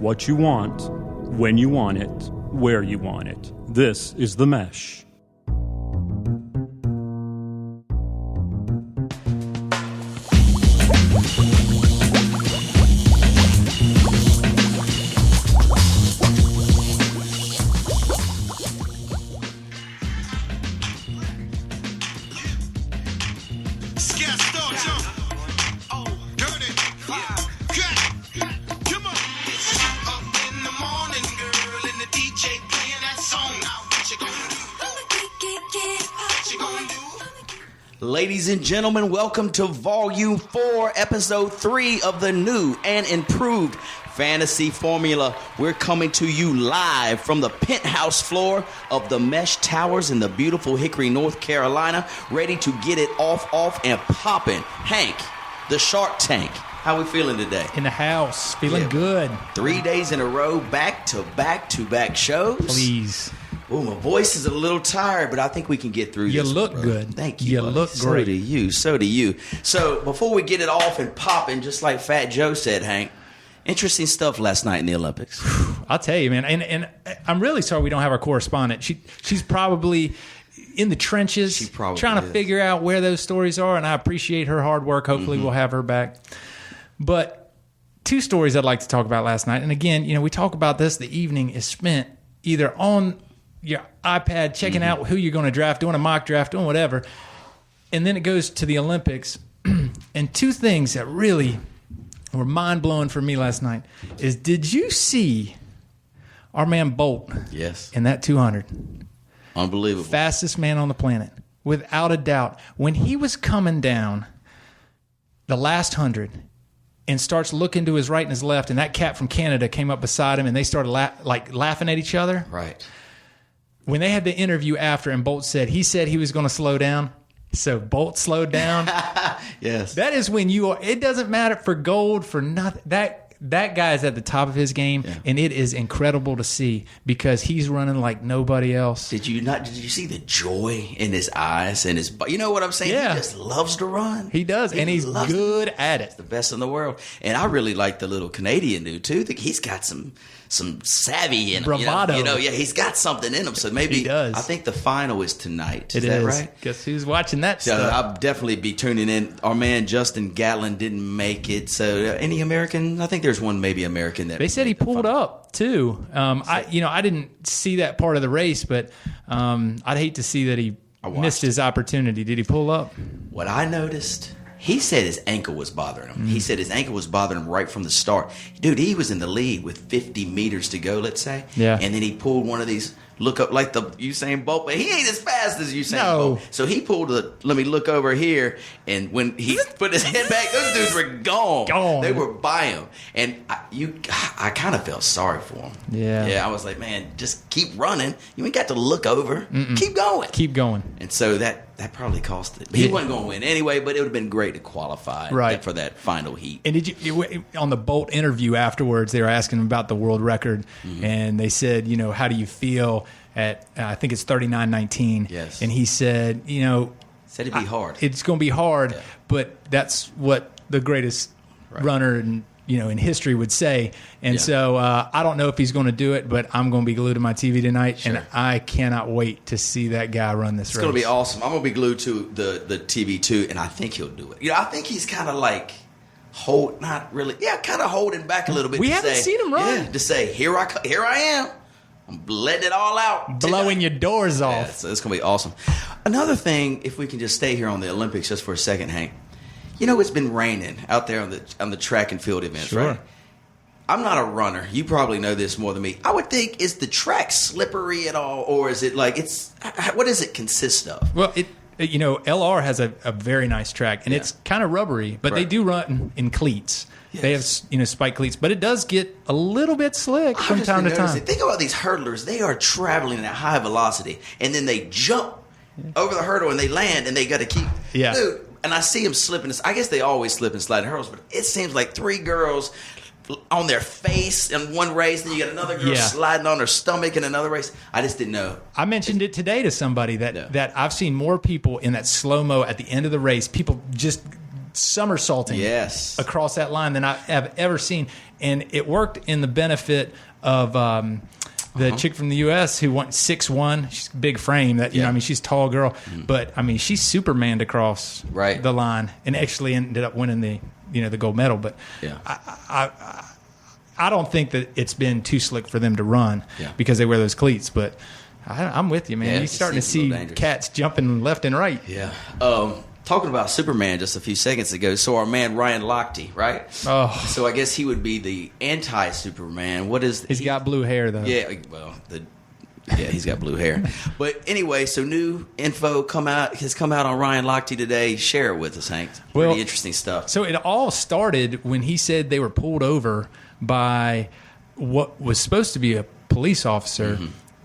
what you want, when you want it, where you want it. This is The Mesh. Ladies and gentlemen, welcome to Volume 4, Episode 3 of the new and improved Fantasy Formula. We're coming to you live from the penthouse floor of the Mesh Towers in the beautiful Hickory, North Carolina, ready to get it off, and popping. Hank, the Shark Tank, how we feeling today? In the house, feeling good. 3 days in a row, back-to-back shows. Please. Oh, my voice is a little tired, but I think we can get through this. You look bro. good. Thank you. You look great. So do you. So before we get it off and popping, just like Fat Joe said, Hank, interesting stuff last night in the Olympics. I'll tell you, man. And I'm really sorry we don't have our correspondent. She's probably in the trenches trying to figure out where those stories are, and I appreciate her hard work. Hopefully we'll have her back. But two stories I'd like to talk about last night. And again, we talk about this. The evening is spent either on your iPad checking out who you're going to draft, doing a mock draft, doing whatever. And then it goes to the Olympics. And two things that really were mind-blowing for me last night is, did you see our man Bolt? Yes. In that 200? Unbelievable. Fastest man on the planet, without a doubt. When he was coming down the last 100 and starts looking to his right and his left, and that cat from Canada came up beside him, and they started laughing at each other. Right. When they had the interview after, and Bolt said he was going to slow down, so Bolt slowed down. Yes. That is when you are. It doesn't matter for gold, for nothing. That guy is at the top of his game, and it is incredible to see because he's running like nobody else. Did you see the joy in his eyes and his? You know what I'm saying? Yeah. He just loves to run. He does, and he's good at it. He's the best in the world, and I really like the little Canadian dude too. He's got some savvy in him. Bravado. He's got something in him. So maybe he does. I think the final is tonight. Is that right? Guess who's watching that stuff? I'll definitely be tuning in. Our man Justin Gatlin didn't make it. So any American? I think there's one maybe American that they said he pulled up too. I didn't see that part of the race, but I'd hate to see that he missed his opportunity. Did he pull up? What I noticed, he said his ankle was bothering him. He said his ankle was bothering him right from the start. Dude, he was in the lead with 50 meters to go, let's say. Yeah. And then he pulled one of these look up like the Usain Bolt, but he ain't as fast as Usain Bolt. So he pulled let me look over here, and when he put his head back, those dudes were gone. They were by him. And I kind of felt sorry for him. Yeah. Yeah, I was like, man, just keep running. You ain't got to look over. Keep going. Keep going. And so that probably cost it. He wasn't going to win anyway, but it would have been great to qualify for that final heat. And did you on the Bolt interview afterwards, they were asking him about the world record, and they said, how do you feel at I think it's 39:19? Yes. And he said, said it'd be hard. It's going to be hard, but that's what the greatest runner in history would say. And so I don't know if he's going to do it, but I'm going to be glued to my TV tonight, and I cannot wait to see that guy run this race. It's going to be awesome. I'm going to be glued to the TV too, and I think he'll do it. I think he's kind of like kind of holding back a little bit. We haven't seen him run. Yeah, to say here I am. I'm letting it all out. Blowing your doors off. Yeah, so it's going to be awesome. Another thing, if we can just stay here on the Olympics just for a second, Hank. It's been raining out there on the track and field events, right? I'm not a runner. You probably know this more than me. I would think, is the track slippery at all, or is it like what does it consist of? Well, LR has a very nice track, and it's kind of rubbery, but they do run in cleats. Yes. They have spike cleats, but it does get a little bit slick from time to time. Think about these hurdlers. They are traveling at high velocity, and then they jump over the hurdle and they land, and they got to keep. Yeah. Dude, and I see them slipping. I guess they always slip and slide in hurdles, but it seems like three girls on their face in one race, then you got another girl sliding on her stomach in another race. I just didn't know. I mentioned it today to somebody that I've seen more people in that slow-mo at the end of the race, people just somersaulting across that line than I have ever seen. And it worked in the benefit of the chick from the U.S. who went 6'1". She's big frame. That I mean, she's a tall girl. But, I mean, she Supermaned across the line and actually ended up winning the gold medal. But I don't think that it's been too slick for them to run because they wear those cleats. But I'm with you, man. Yeah, you're starting to see cats jumping left and right. Yeah. Talking about Superman just a few seconds ago, so our man Ryan Lochte, right? Oh. So I guess he would be the anti-Superman. What is... He's got blue hair, though. Yeah, well, he's got blue hair. But anyway, so new info has come out on Ryan Lochte today. Share it with us, Hank. Pretty interesting stuff. So it all started when he said they were pulled over by what was supposed to be a police officer,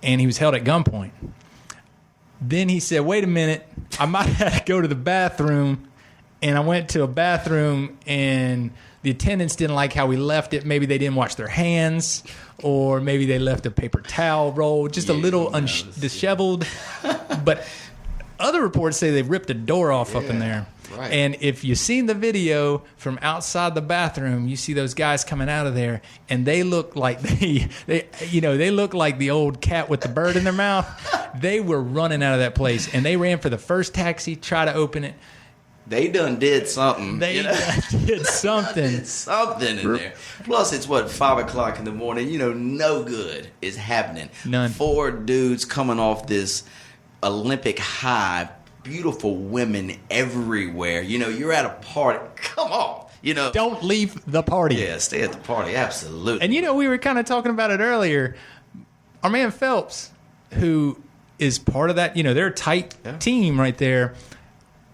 and he was held at gunpoint. Then he said, wait a minute, I might have to go to the bathroom. And I went to a bathroom, and the attendants didn't like how we left it. Maybe they didn't wash their hands, or maybe they left a paper towel roll, just a little disheveled. But other reports say they ripped a door off up in there. Right. And if you've seen the video from outside the bathroom, you see those guys coming out of there, and they look like they look like the old cat with the bird in their mouth. They were running out of that place, and they ran for the first taxi, try to open it. They done did something. They did something. Did something in there. Plus, it's 5 o'clock in the morning. No good is happening. None. 4 dudes coming off this Olympic high. Beautiful women everywhere. You're at a party. Come on. Don't leave the party. Yeah, stay at the party. Absolutely. And we were kind of talking about it earlier. Our man Phelps, who is part of that, they're a tight team right there.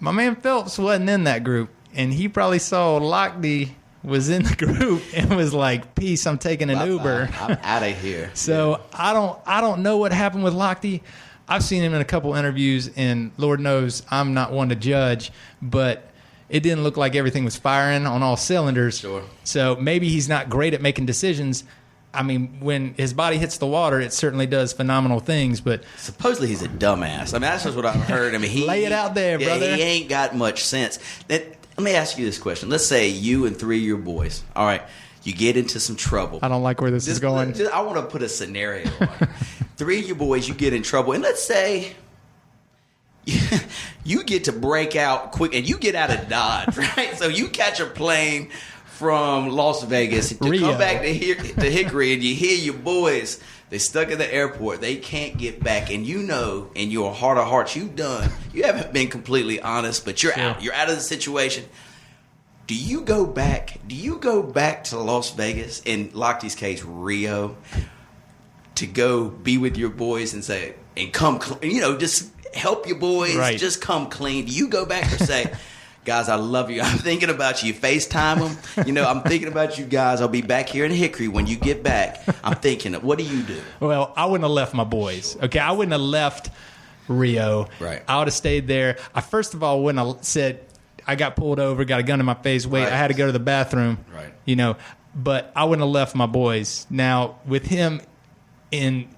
My man Phelps wasn't in that group, and he probably saw Lochte was in the group and was like, peace, I'm taking an Uber. I'm out of here. So I don't know what happened with Lochte. I've seen him in a couple interviews, and Lord knows I'm not one to judge, but it didn't look like everything was firing on all cylinders. Sure. So maybe he's not great at making decisions. I mean, when his body hits the water, it certainly does phenomenal things, but... Supposedly he's a dumbass. I mean, that's just what I've heard. I mean, lay it out there, brother. He ain't got much sense. Let me ask you this question. Let's say you and 3 of your boys, all right, you get into some trouble. I don't like where this is going. I want to put a scenario on it. 3 of your boys, you get in trouble, and let's say you get to break out quick, and you get out of Dodge, right? So you catch a plane from Las Vegas to come back to Hickory, and you hear your boys, they stuck in the airport, they can't get back, and in your heart of hearts, you haven't been completely honest, but you're out of the situation. Do you go back to Las Vegas, in Lochte's case, Rio, to go be with your boys and say, and come, just help your boys, just come clean? Do you go back or say, guys, I love you, I'm thinking about you, FaceTime them, I'm thinking about you guys, I'll be back here in Hickory when you get back, I'm thinking, what do you do? Well, I wouldn't have left my boys, okay? I wouldn't have left Rio. Right. I would have stayed there. I first of all wouldn't have said, I got pulled over, got a gun in my face, wait, I had to go to the bathroom, but I wouldn't have left my boys. Now, with him in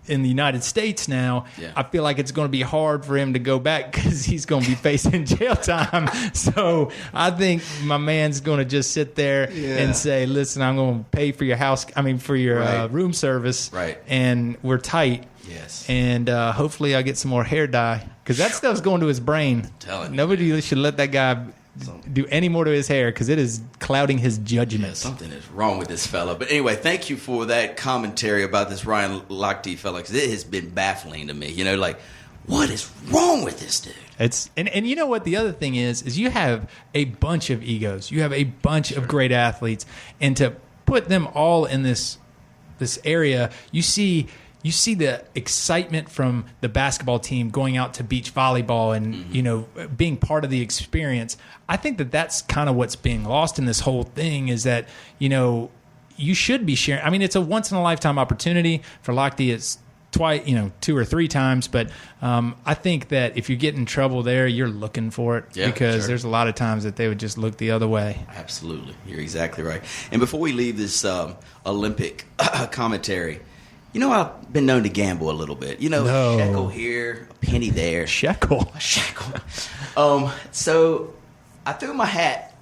the United States now, I feel like it's going to be hard for him to go back because he's going to be facing jail time. So I think my man's going to just sit there and say, listen, I'm going to pay for your room service, and we're tight. Yes. And hopefully I get some more hair dye, because that stuff's going to his brain. Nobody should let that guy do any more to his hair, because it is clouding his judgment. Yeah, something is wrong with this fella. But anyway, thank you for that commentary about this Ryan Lochte fella, because it has been baffling to me. What is wrong with this dude? And you know what the other thing is you have a bunch of egos. You have a bunch of great athletes, and to put them all in this area, you see the excitement from the basketball team going out to beach volleyball and, being part of the experience. I think that's kind of what's being lost in this whole thing, is that, you should be sharing. I mean, it's a once-in-a-lifetime opportunity. For Lochte, it's twice, 2 or 3 times. But I think that if you get in trouble there, you're looking for it, because there's a lot of times that they would just look the other way. Absolutely. You're exactly right. And before we leave this Olympic commentary, I've been known to gamble a little bit. No. Shekel here, a penny there. Shekel. So I threw my hat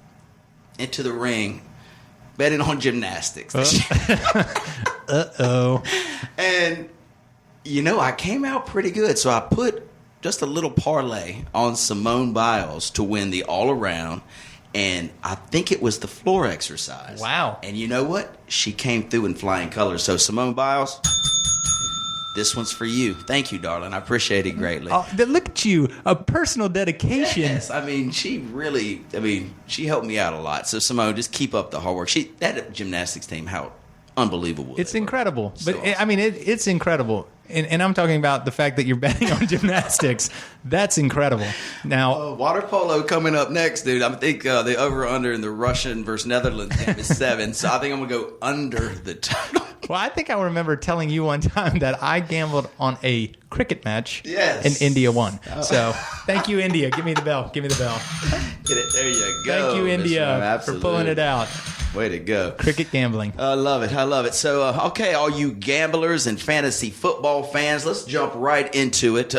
into the ring betting on gymnastics. Uh-oh. And, I came out pretty good. So I put just a little parlay on Simone Biles to win the all-around. And I think it was the floor exercise. Wow. And you know what? She came through in flying colors. So, Simone Biles, this one's for you. Thank you, darling. I appreciate it greatly. Oh, look at you. A personal dedication. Yes. she helped me out a lot. So, Simone, just keep up the hard work. That gymnastics team, how unbelievable. It's incredible. So but, awesome. It's incredible. And I'm talking about the fact that you're betting on gymnastics. That's incredible. Now, water polo coming up next, dude. I think the over-under in the Russian versus Netherlands game is 7. So I think I'm going to go under the total. Well, I think I remember telling you one time that I gambled on a cricket match. Yes. And India won. Oh. So thank you, India. Give me the bell. Give me the bell. Get it. There you go. Thank you, India, for pulling it out. Way to go. Cricket gambling. I love it. I love it. So, okay, all you gamblers and fantasy football fans, let's jump right into it.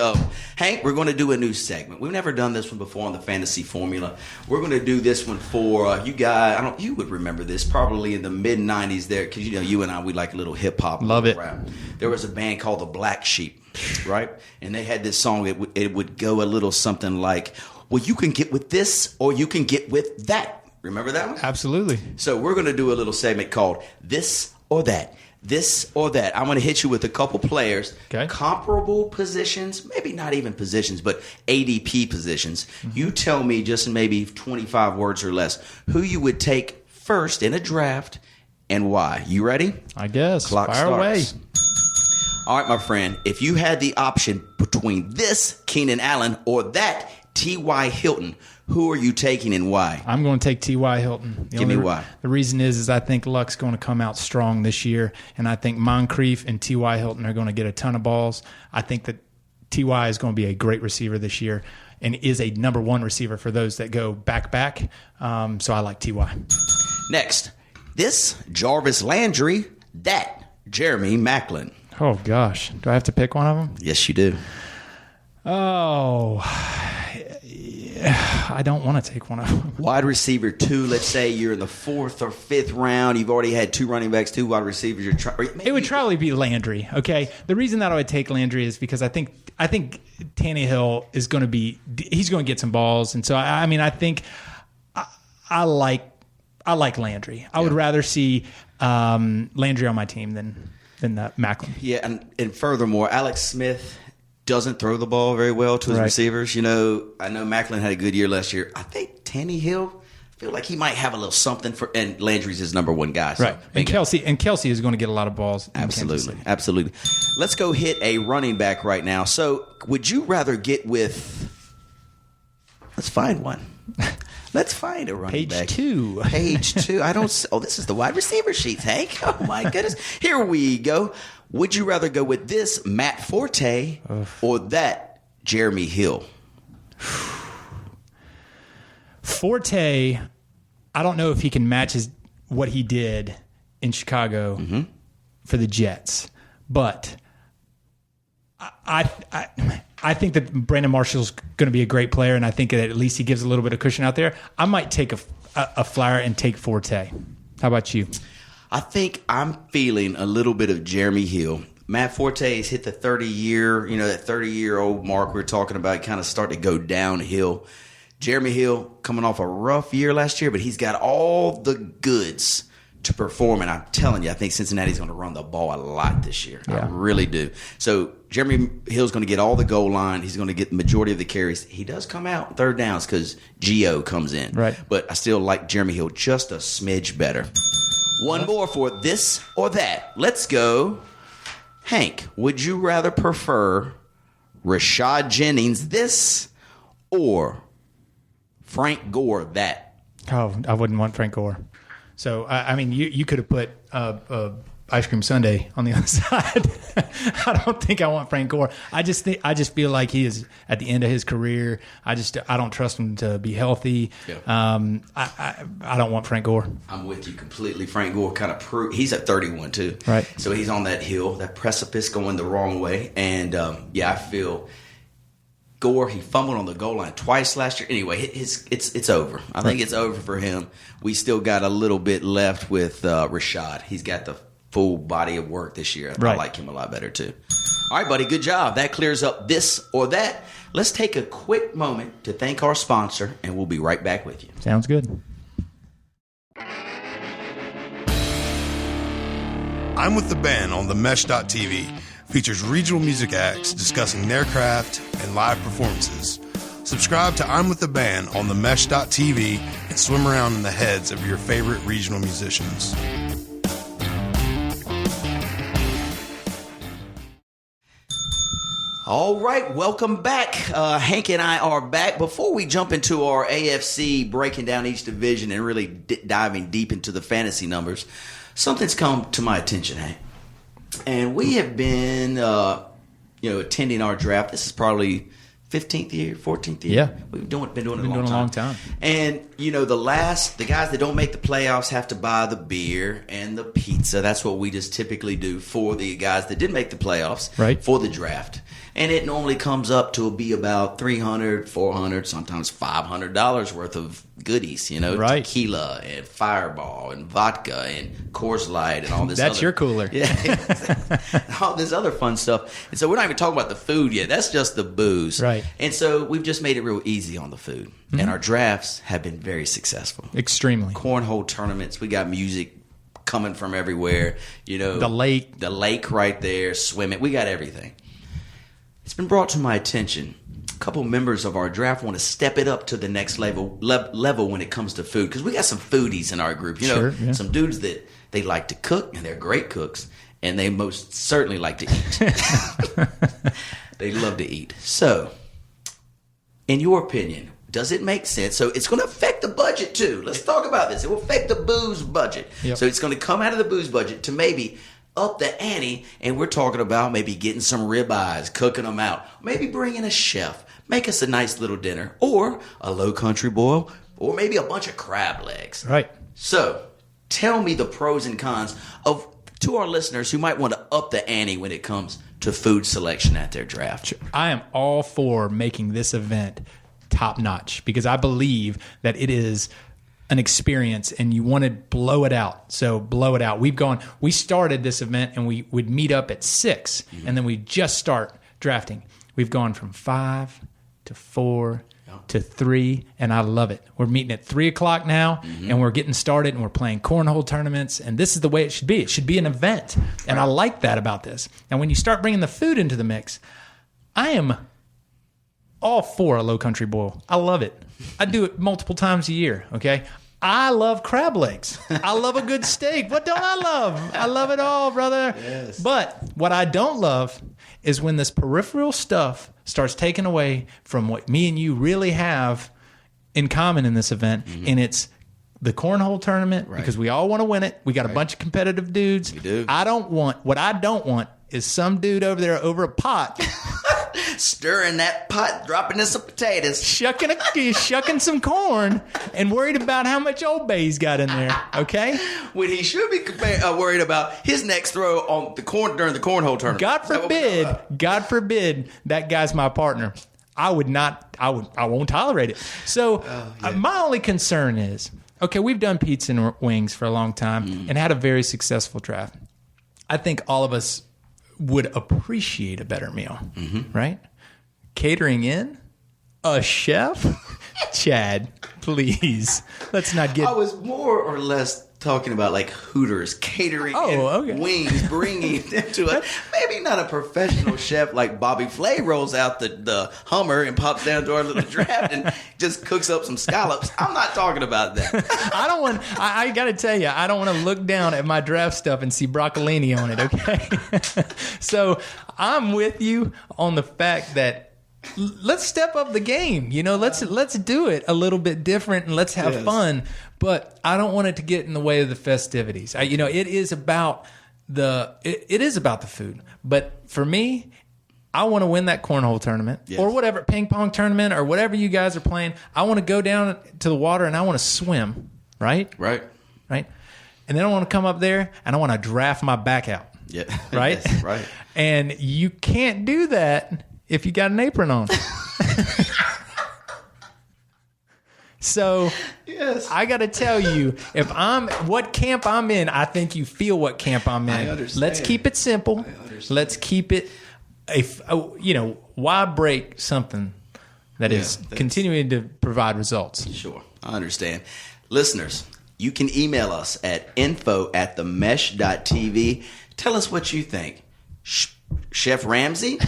Hank, we're going to do a new segment. We've never done this one before on the Fantasy Formula. We're going to do this one for you guys. You would remember this probably in the mid-'90s there because, you and I, we like a little hip-hop. Love it. Rap. There was a band called the Black Sheep, right? And they had this song. It would go a little something like, well, you can get with this or you can get with that. Remember that one? Absolutely. So we're going to do a little segment called This or That. This or that. I'm going to hit you with a couple players. Okay. Comparable positions, maybe not even positions, but ADP positions. Mm-hmm. You tell me just in maybe 25 words or less who you would take first in a draft and why. You ready? I guess. Clock Fire starts. away. All right, my friend. If you had the option between this Keenan Allen or that T.Y. Hilton, who are you taking and why? I'm going to take T.Y. Hilton. Give me why. The reason is I think Luck's going to come out strong this year, and I think Moncrief and T.Y. Hilton are going to get a ton of balls. I think that T.Y. is going to be a great receiver this year and is a number one receiver for those that go back. So I like T.Y. Next, this Jarvis Landry, that Jeremy Maclin. Oh, gosh. Do I have to pick one of them? Yes, you do. Oh, I don't want to take one of them. Wide receiver 2, let's say you're in the 4th or 5th round. You've already had 2 running backs, 2 wide receivers. It would probably be Landry, okay? The reason that I would take Landry is because I think Tannehill is going to he's going to get some balls. And so, I think I like Landry. I would rather see Landry on my team than Maclin. Yeah, and furthermore, Alex Smith doesn't throw the ball very well to his receivers. I know Maclin had a good year last year. I think Tannehill, I feel like he might have a little something and Landry's his number one guy. So right. And Kelsey is going to get a lot of balls. Absolutely. Let's go hit a running back right now. So would you rather get with, let's find one. Let's find a running back. Page 2. This is the wide receiver sheets, Hank. Oh, my goodness. Here we go. Would you rather go with this Matt Forte or that Jeremy Hill? Forte, I don't know if he can match what he did in Chicago for the Jets, but I think that Brandon Marshall's going to be a great player, and I think that at least he gives a little bit of cushion out there. I might take a flyer and take Forte. How about you? I think I'm feeling a little bit of Jeremy Hill. Matt Forte has hit the 30-year, that 30-year-old mark we're talking about, kind of starting to go downhill. Jeremy Hill coming off a rough year last year, but he's got all the goods to perform. And I'm telling you, I think Cincinnati's going to run the ball a lot this year. Yeah. I really do. So Jeremy Hill's going to get all the goal line. He's going to get the majority of the carries. He does come out third downs because Gio comes in. Right. But I still like Jeremy Hill just a smidge better. One more for this or that. Let's go. Hank, would you rather prefer Rashad Jennings this or Frank Gore that? Oh, I wouldn't want Frank Gore. So, you could have put Ice Cream Sundae on the other side. I don't think I want Frank Gore. I just feel like he is at the end of his career. I don't trust him to be healthy. Yeah. I don't want Frank Gore. I'm with you completely. Frank Gore kind of he's at 31 too. Right. So he's on that hill, that precipice going the wrong way. And I feel Gore, he fumbled on the goal line twice last year. Anyway, it's over. I think it's over for him. We still got a little bit left with Rashad. He's got the full body of work this year. I like him a lot better too. All right, buddy, good job. That clears up this or that. Let's take a quick moment to thank our sponsor, and we'll be right back with you. Sounds good. I'm with the band on the Mesh.tv. Features regional music acts discussing their craft and live performances. Subscribe to I'm with the band on the Mesh.tv and swim around in the heads of your favorite regional musicians. All right, welcome back. Hank and I are back. Before we jump into our AFC, breaking down each division and really diving deep into the fantasy numbers, something's come to my attention, Hank. And we have been, attending our draft. This is probably 15th year, 14th year. Yeah. We've been doing it a long time. And, the guys that don't make the playoffs have to buy the beer and the pizza. That's what we just typically do for the guys that did make the playoffs for the draft. And it normally comes up to be about $300, $400, sometimes $500 worth of goodies, tequila and Fireball and vodka and Coors Light and all this. That's your cooler. Yeah, all this other fun stuff. And so we're not even talking about the food yet. That's just the booze. Right. And so we've just made it real easy on the food. Mm-hmm. And our drafts have been very successful. Extremely. Cornhole tournaments. We got music coming from everywhere. The lake right there, swimming. We got everything. It's been brought to my attention. A couple members of our draft want to step it up to the next level when it comes to food, because we got some foodies in our group. Some dudes that they like to cook, and they're great cooks, and they most certainly like to eat. They love to eat. So, in your opinion, does it make sense? So it's going to affect the budget too. Let's talk about this. It will affect the booze budget. Yep. So it's going to come out of the booze budget to maybe up the ante, and we're talking about maybe getting some ribeyes, cooking them out, maybe bringing a chef, make us a nice little dinner, or a low country boil, or maybe a bunch of crab legs. Right. So tell me the pros and cons to our listeners who might want to up the ante when it comes to food selection at their draft. I am all for making this event top notch, because I believe that it is an experience and you want to blow it out. So blow it out. We started this event and we would meet up at 6 and then we just start drafting. We've gone from 5 to 4 to 3, and I love it. We're meeting at 3 o'clock now, and we're getting started, and we're playing cornhole tournaments, and this is the way it should be. It should be an event, and I like that about this. And when you start bringing the food into the mix, I am all for a low country boil. I love it. I do it multiple times a year, okay? I love crab legs. I love a good steak. What don't I love? I love it all, brother. Yes. But what I don't love is when this peripheral stuff starts taking away from what me and you really have in common in this event, and it's the cornhole tournament, because we all want to win it. We got a bunch of competitive dudes. We do. What I don't want is some dude over there over a pot stirring that pot, dropping in some potatoes, shucking some corn, and worried about how much Old Bay's got in there. Okay, when he should be worried about his next throw on the corn during the cornhole tournament. God forbid that guy's my partner. I won't tolerate it. So my only concern is, okay, we've done pizza and wings for a long time and had a very successful draft. I think all of us would appreciate a better meal, right? Catering in? A chef? Chad, please. Let's not get... I was more or less talking about like Hooters, catering wings, bringing them to it. Maybe not a professional chef like Bobby Flay rolls out the Hummer and pops down to our little draft and just cooks up some scallops. I'm not talking about that. I got to tell you, I don't want to look down at my draft stuff and see broccolini on it, okay? So I'm with you on the fact that let's step up the game. Let's do it a little bit different and let's have fun. But I don't want it to get in the way of the festivities. It is about the food. But for me, I want to win that cornhole tournament or whatever, ping pong tournament or whatever you guys are playing. I want to go down to the water and I want to swim, right? Right. And then I want to come up there and I want to draft my back out. Yeah. Right? Yes, right. And you can't do that if you got an apron on. So Yes. I got to tell you, what camp I'm in, I think you feel what camp I'm in. I understand. Let's keep it simple. Let's keep it, why break something that is continuing to provide results? Sure. I understand. Listeners, you can email us at info@themesh.tv. Tell us what you think. Chef Ramsay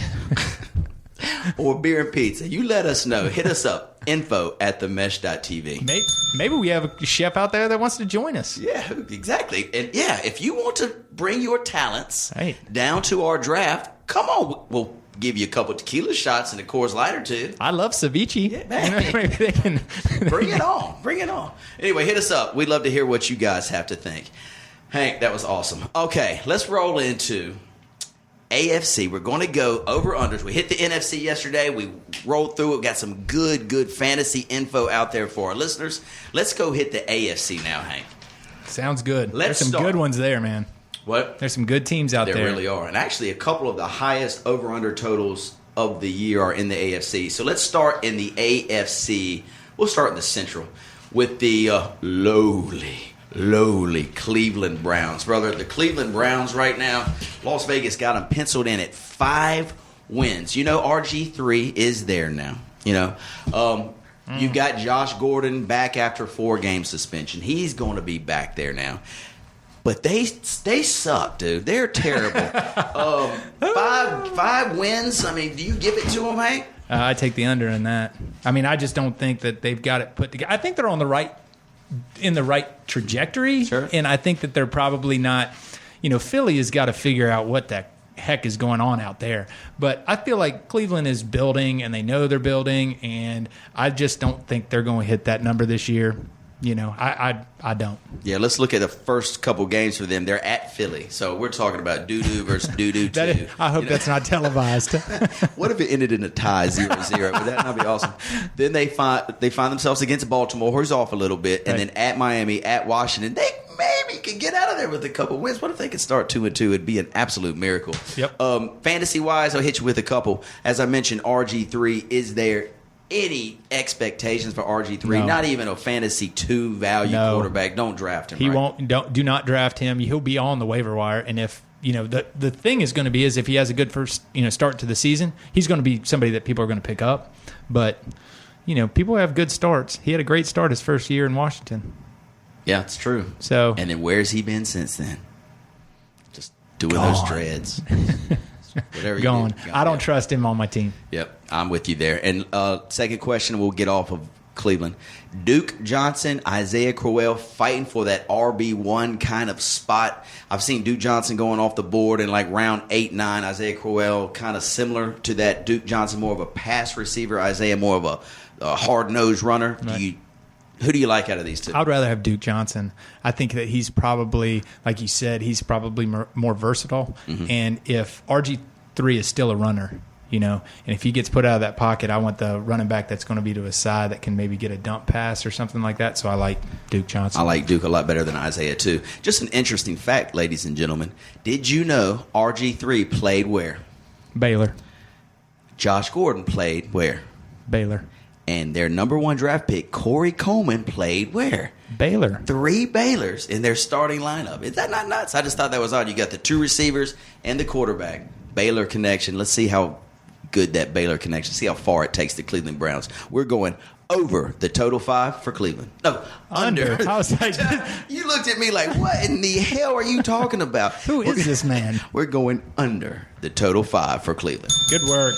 or beer and pizza? You let us know. Hit us up. info@themesh.tv. Maybe we have a chef out there that wants to join us. Yeah, exactly. And yeah, if you want to bring your talents Right. down to our draft, come on. We'll give you a couple tequila shots and a Coors Light or two. I love ceviche. Yeah, man. Maybe they can. Bring it on. Bring it on. Anyway, hit us up. We'd love to hear what you guys have to think. Hank, that was awesome. Okay, let's roll into AFC. We're going to go over-unders. We hit the NFC yesterday. We rolled through it. Got some good fantasy info out there for our listeners. Let's go hit the AFC now, Hank. Sounds good. Let's There's some start. good ones there, man. What? There's some good teams out there. There really are. And actually, a couple of the highest over-under totals of the year are in the AFC. So let's start in the AFC. We'll start in the Central with the lowly Cleveland Browns. Brother, the Cleveland Browns right now, Las Vegas got them penciled in at 5 wins. You know, RG3 is there now. You know, you've got Josh Gordon back after 4-game suspension. He's going to be back there now. But they suck, dude. They're terrible. 5 wins. I mean, do you give it to them, Hank? I take the under in that. I mean, I just don't think that they've got it put together. I think they're in the right trajectory. Sure. And I think that they're probably not. Philly has got to figure out what the heck is going on out there. But I feel like Cleveland is building, and they know they're building, and I just don't think they're going to hit that number this year. I don't. Yeah, let's look at the first couple games for them. They're at Philly, so we're talking about doo-doo versus doo-doo 2. I hope that's not televised. What if it ended in a tie 0-0? Would that not be awesome? Then they find themselves against Baltimore, who's off a little bit, and then at Miami, at Washington. They maybe could get out of there with a couple wins. What if they could start 2-2? It'd be an absolute miracle. Yep. Fantasy-wise, I'll hit you with a couple. As I mentioned, RG3 is there. Any expectations for RG3? No. Not even a fantasy 2 value quarterback. Don't draft him. He right? won't. Do not draft him. He'll be on the waiver wire. And if the thing is going to be is if he has a good first start to the season, he's going to be somebody that people are going to pick up. But people have good starts. He had a great start his first year in Washington. Yeah, it's true. So and then where's he been since then? Just doing those dreads. Whatever gone. You do, I don't trust him on my team. Yep, I'm with you there. And second question, we'll get off of Cleveland. Duke Johnson, Isaiah Crowell fighting for that RB1 kind of spot. I've seen Duke Johnson going off the board in like round 8, 9. Isaiah Crowell kind of similar to that. Duke Johnson more of a pass receiver. Isaiah more of a hard-nosed runner. Right. Who do you like out of these two? I'd rather have Duke Johnson. I think that he's probably, like you said, he's probably more versatile. Mm-hmm. And if RG3 is still a runner, and if he gets put out of that pocket, I want the running back that's going to be to his side that can maybe get a dump pass or something like that. So I like Duke Johnson. I like Duke a lot better than Isaiah, too. Just an interesting fact, ladies and gentlemen. Did you know RG3 played where? Baylor. Josh Gordon played where? Baylor. And their number 1 draft pick, Corey Coleman, played where? Baylor. 3 Baylors in their starting lineup. Is that not nuts? I just thought that was odd. You got the 2 receivers and the quarterback. Baylor connection. Let's see how good that Baylor connection. See how far it takes the Cleveland Browns. We're going over the total 5 for Cleveland. No, under. I was like, you looked at me like, what in the hell are you talking about? Who is this man? We're going under the total 5 for Cleveland. Good work.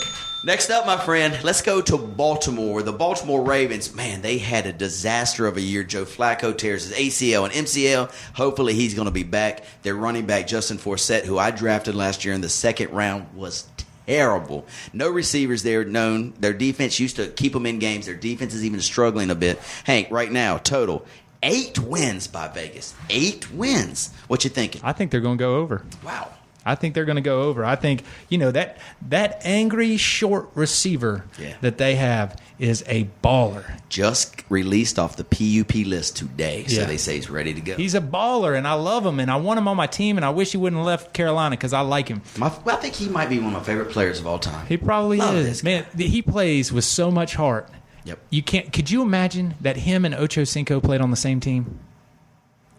Next up, my friend, let's go to Baltimore. The Baltimore Ravens, man, they had a disaster of a year. Joe Flacco tears his ACL and MCL. Hopefully he's going to be back. Their running back, Justin Forsett, who I drafted last year in the 2nd round, was terrible. No receivers there known. Their defense used to keep them in games. Their defense is even struggling a bit. Hank, right now, total 8 wins by Vegas. 8 wins. What you thinking? I think they're going to go over. Wow. I think they're going to go over. I think, that angry short receiver that they have is a baller. Just released off the PUP list today, so they say he's ready to go. He's a baller, and I love him, and I want him on my team, and I wish he wouldn't have left Carolina because I like him. I think he might be one of my favorite players of all time. He probably is. Man, he plays with so much heart. Yep. Could you imagine that him and Ocho Cinco played on the same team?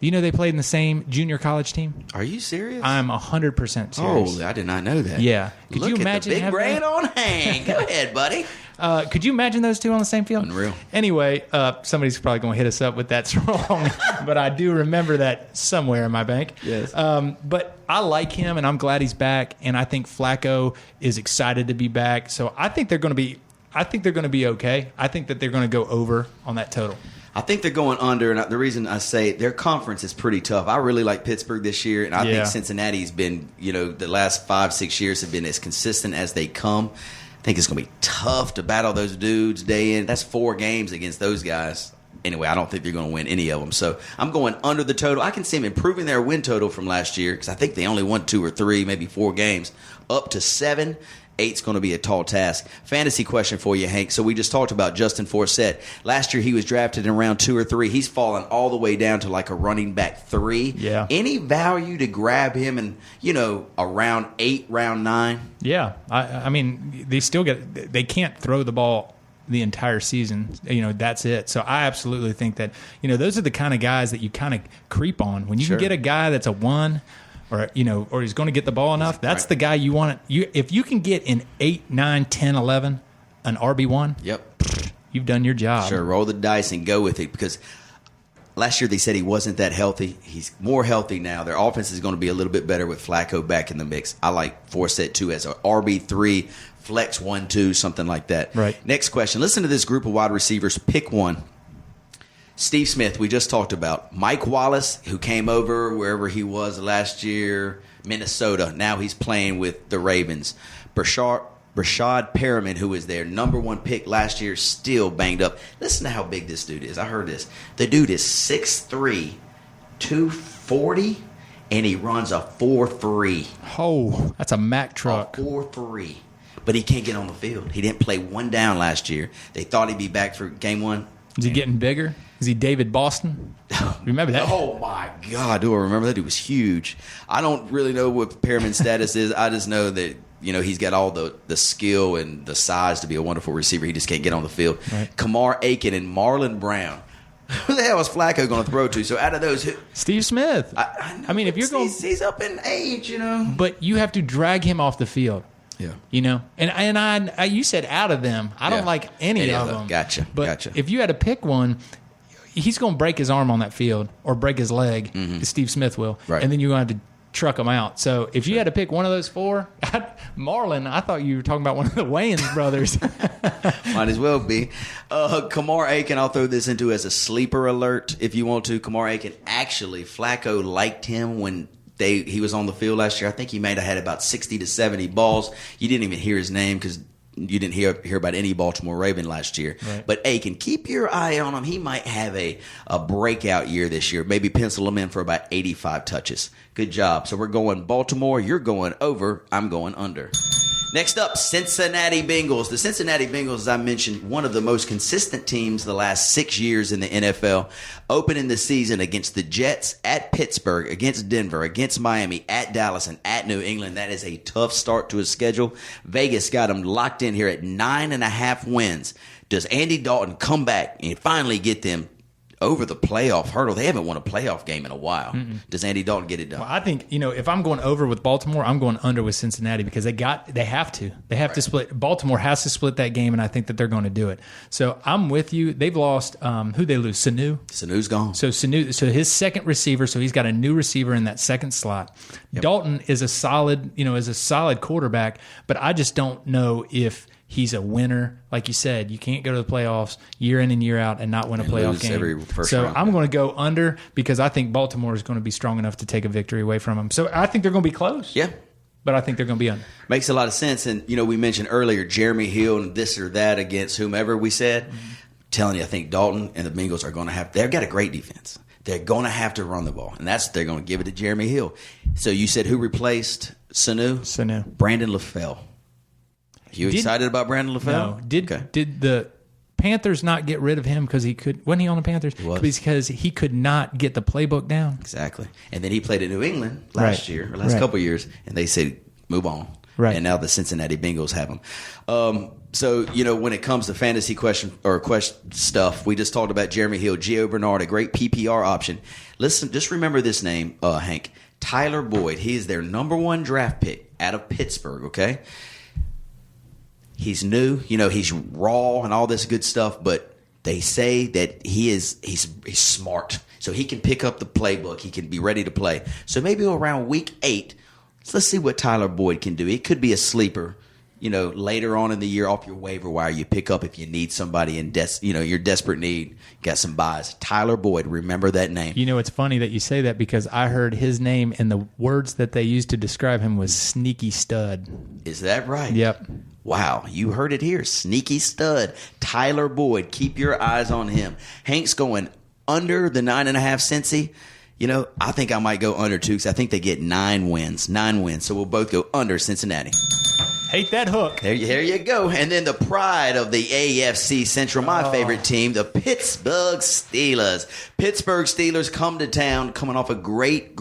They played in the same junior college team? Are you serious? I'm 100% serious. Oh, I did not know that. Yeah. Could you imagine at the big brain on hang. Go ahead, buddy. Could you imagine those two on the same field? Unreal. Anyway, somebody's probably going to hit us up with that's wrong, but I do remember that somewhere in my bank. Yes. But I like him, and I'm glad he's back, and I think Flacco is excited to be back. So I think they're going to be okay. I think that they're going to go over on that total. I think they're going under, and the reason I say their conference is pretty tough. I really like Pittsburgh this year, and I think Cincinnati's been, the last 5-6 years have been as consistent as they come. I think it's going to be tough to battle those dudes day in. That's 4 games against those guys. Anyway, I don't think they're going to win any of them. So I'm going under the total. I can see them improving their win total from last year because I think they only won 2 or 3, maybe 4 games, up to 7. 8's going to be a tall task. Fantasy question for you, Hank. So we just talked about Justin Forsett. Last year he was drafted in round 2 or 3. He's fallen all the way down to like a running back 3. Yeah. Any value to grab him in, around 8, round 9? Yeah. I mean, they can't throw the ball the entire season. That's it. So I absolutely think that, those are the kind of guys that you kind of creep on. When you can get a guy that's a 1, or he's going to get the ball enough, that's the guy you want. If you can get in 8, 9, 10, 11 an RB1, you've done your job. Sure, roll the dice and go with it because last year they said he wasn't that healthy. He's more healthy now. Their offense is going to be a little bit better with Flacco back in the mix. I like Forsett too as an RB3, flex 1-2, something like that. Right. Next question. Listen to this group of wide receivers. Pick one. Steve Smith, we just talked about. Mike Wallace, who came over wherever he was last year, Minnesota. Now he's playing with the Ravens. Brashad Perriman, who was their number 1 pick last year, still banged up. Listen to how big this dude is. I heard this. The dude is 6'3", 240, and he runs a 4.3. Oh, that's a Mack truck. A 4.3. But he can't get on the field. He didn't play 1 down last year. They thought he'd be back for game 1. Is he getting bigger? Is he David Boston? Remember that? Oh, my God. Do I remember that? He was huge. I don't really know what Perriman's status is. I just know that, he's got all the skill and the size to be a wonderful receiver. He just can't get on the field. Right. Kamar Aiken and Marlon Brown. Who the hell is Flacco going to throw to? So out of those, Steve Smith. I mean, if you're going, he's up in age, But you have to drag him off the field. Yeah. And I you said out of them. I don't like any of them. Gotcha. But if you had to pick one, he's going to break his arm on that field or break his leg. Steve Smith will. Right. And then you're going to have to truck him out. So if you had to pick one of those 4, Marlon, I thought you were talking about one of the Wayans brothers. Might as well be. Kamar Aiken, I'll throw this into as a sleeper alert if you want to. Kamar Aiken, actually, Flacco liked him when he was on the field last year. I think he might have had about 60 to 70 balls. You didn't even hear his name because you didn't hear about any Baltimore Raven last year. Right. But Aiken, keep your eye on him. He might have a breakout year this year. Maybe pencil him in for about 85 touches. Good job. So we're going Baltimore. You're going over. I'm going under. Next up, Cincinnati Bengals. The Cincinnati Bengals, as I mentioned, one of the most consistent teams the last 6 years in the NFL. Opening the season against the Jets, at Pittsburgh, against Denver, against Miami, at Dallas, and at New England. That is a tough start to his schedule. Vegas got them locked in here at 9.5 wins. Does Andy Dalton come back and finally get them over the playoff hurdle? They haven't won a playoff game in a while. Does Andy Dalton get it done? Well, I think, if I'm going over with Baltimore, I'm going under with Cincinnati because they have to. They have to split. Baltimore has to split that game, and I think that they're going to do it. So I'm with you. They've lost, who they lose? Sanu? Sanu's gone. So his second receiver, so he's got a new receiver in that second slot. Yep. Dalton is a solid quarterback, but I just don't know if he's a winner. Like you said, you can't go to the playoffs year in and year out and not win a playoff game. So I'm going to go under because I think Baltimore is going to be strong enough to take a victory away from them. So I think they're going to be close. Yeah. But I think they're going to be under. Makes a lot of sense. And, we mentioned earlier Jeremy Hill and this or that against whomever we said. Telling you, I think Dalton and the Bengals are going to have – they've got a great defense. They're going to have to run the ball, and they're going to give it to Jeremy Hill. So you said who replaced Sanu. Brandon LaFell. You excited about Brandon LaFell? No. Did the Panthers not get rid of him because wasn't he on the Panthers? He was. Because he could not get the playbook down. Exactly. And then he played at New England last couple of years, and they said, move on. Right. And now the Cincinnati Bengals have him. So, when it comes to fantasy question stuff, we just talked about Jeremy Hill, Gio Bernard, a great PPR option. Listen, just remember this name, Hank. Tyler Boyd. He is their number 1 draft pick out of Pittsburgh, okay? He's new, he's raw and all this good stuff, but they say that he's smart. So he can pick up the playbook. He can be ready to play. So maybe around week 8, let's see what Tyler Boyd can do. It could be a sleeper, later on in the year off your waiver wire you pick up if you need somebody in your desperate need, got some buys. Tyler Boyd, remember that name. It's funny that you say that because I heard his name and the words that they used to describe him was sneaky stud. Is that right? Yep. Wow, you heard it here. Sneaky stud. Tyler Boyd. Keep your eyes on him. Hank's going under the 9.5 Cincy. I think I might go under too because I think they get 9 wins. 9 wins. So we'll both go under Cincinnati. Hate that hook. There you go. And then the pride of the AFC Central, my favorite team, the Pittsburgh Steelers. Pittsburgh Steelers come to town coming off a great,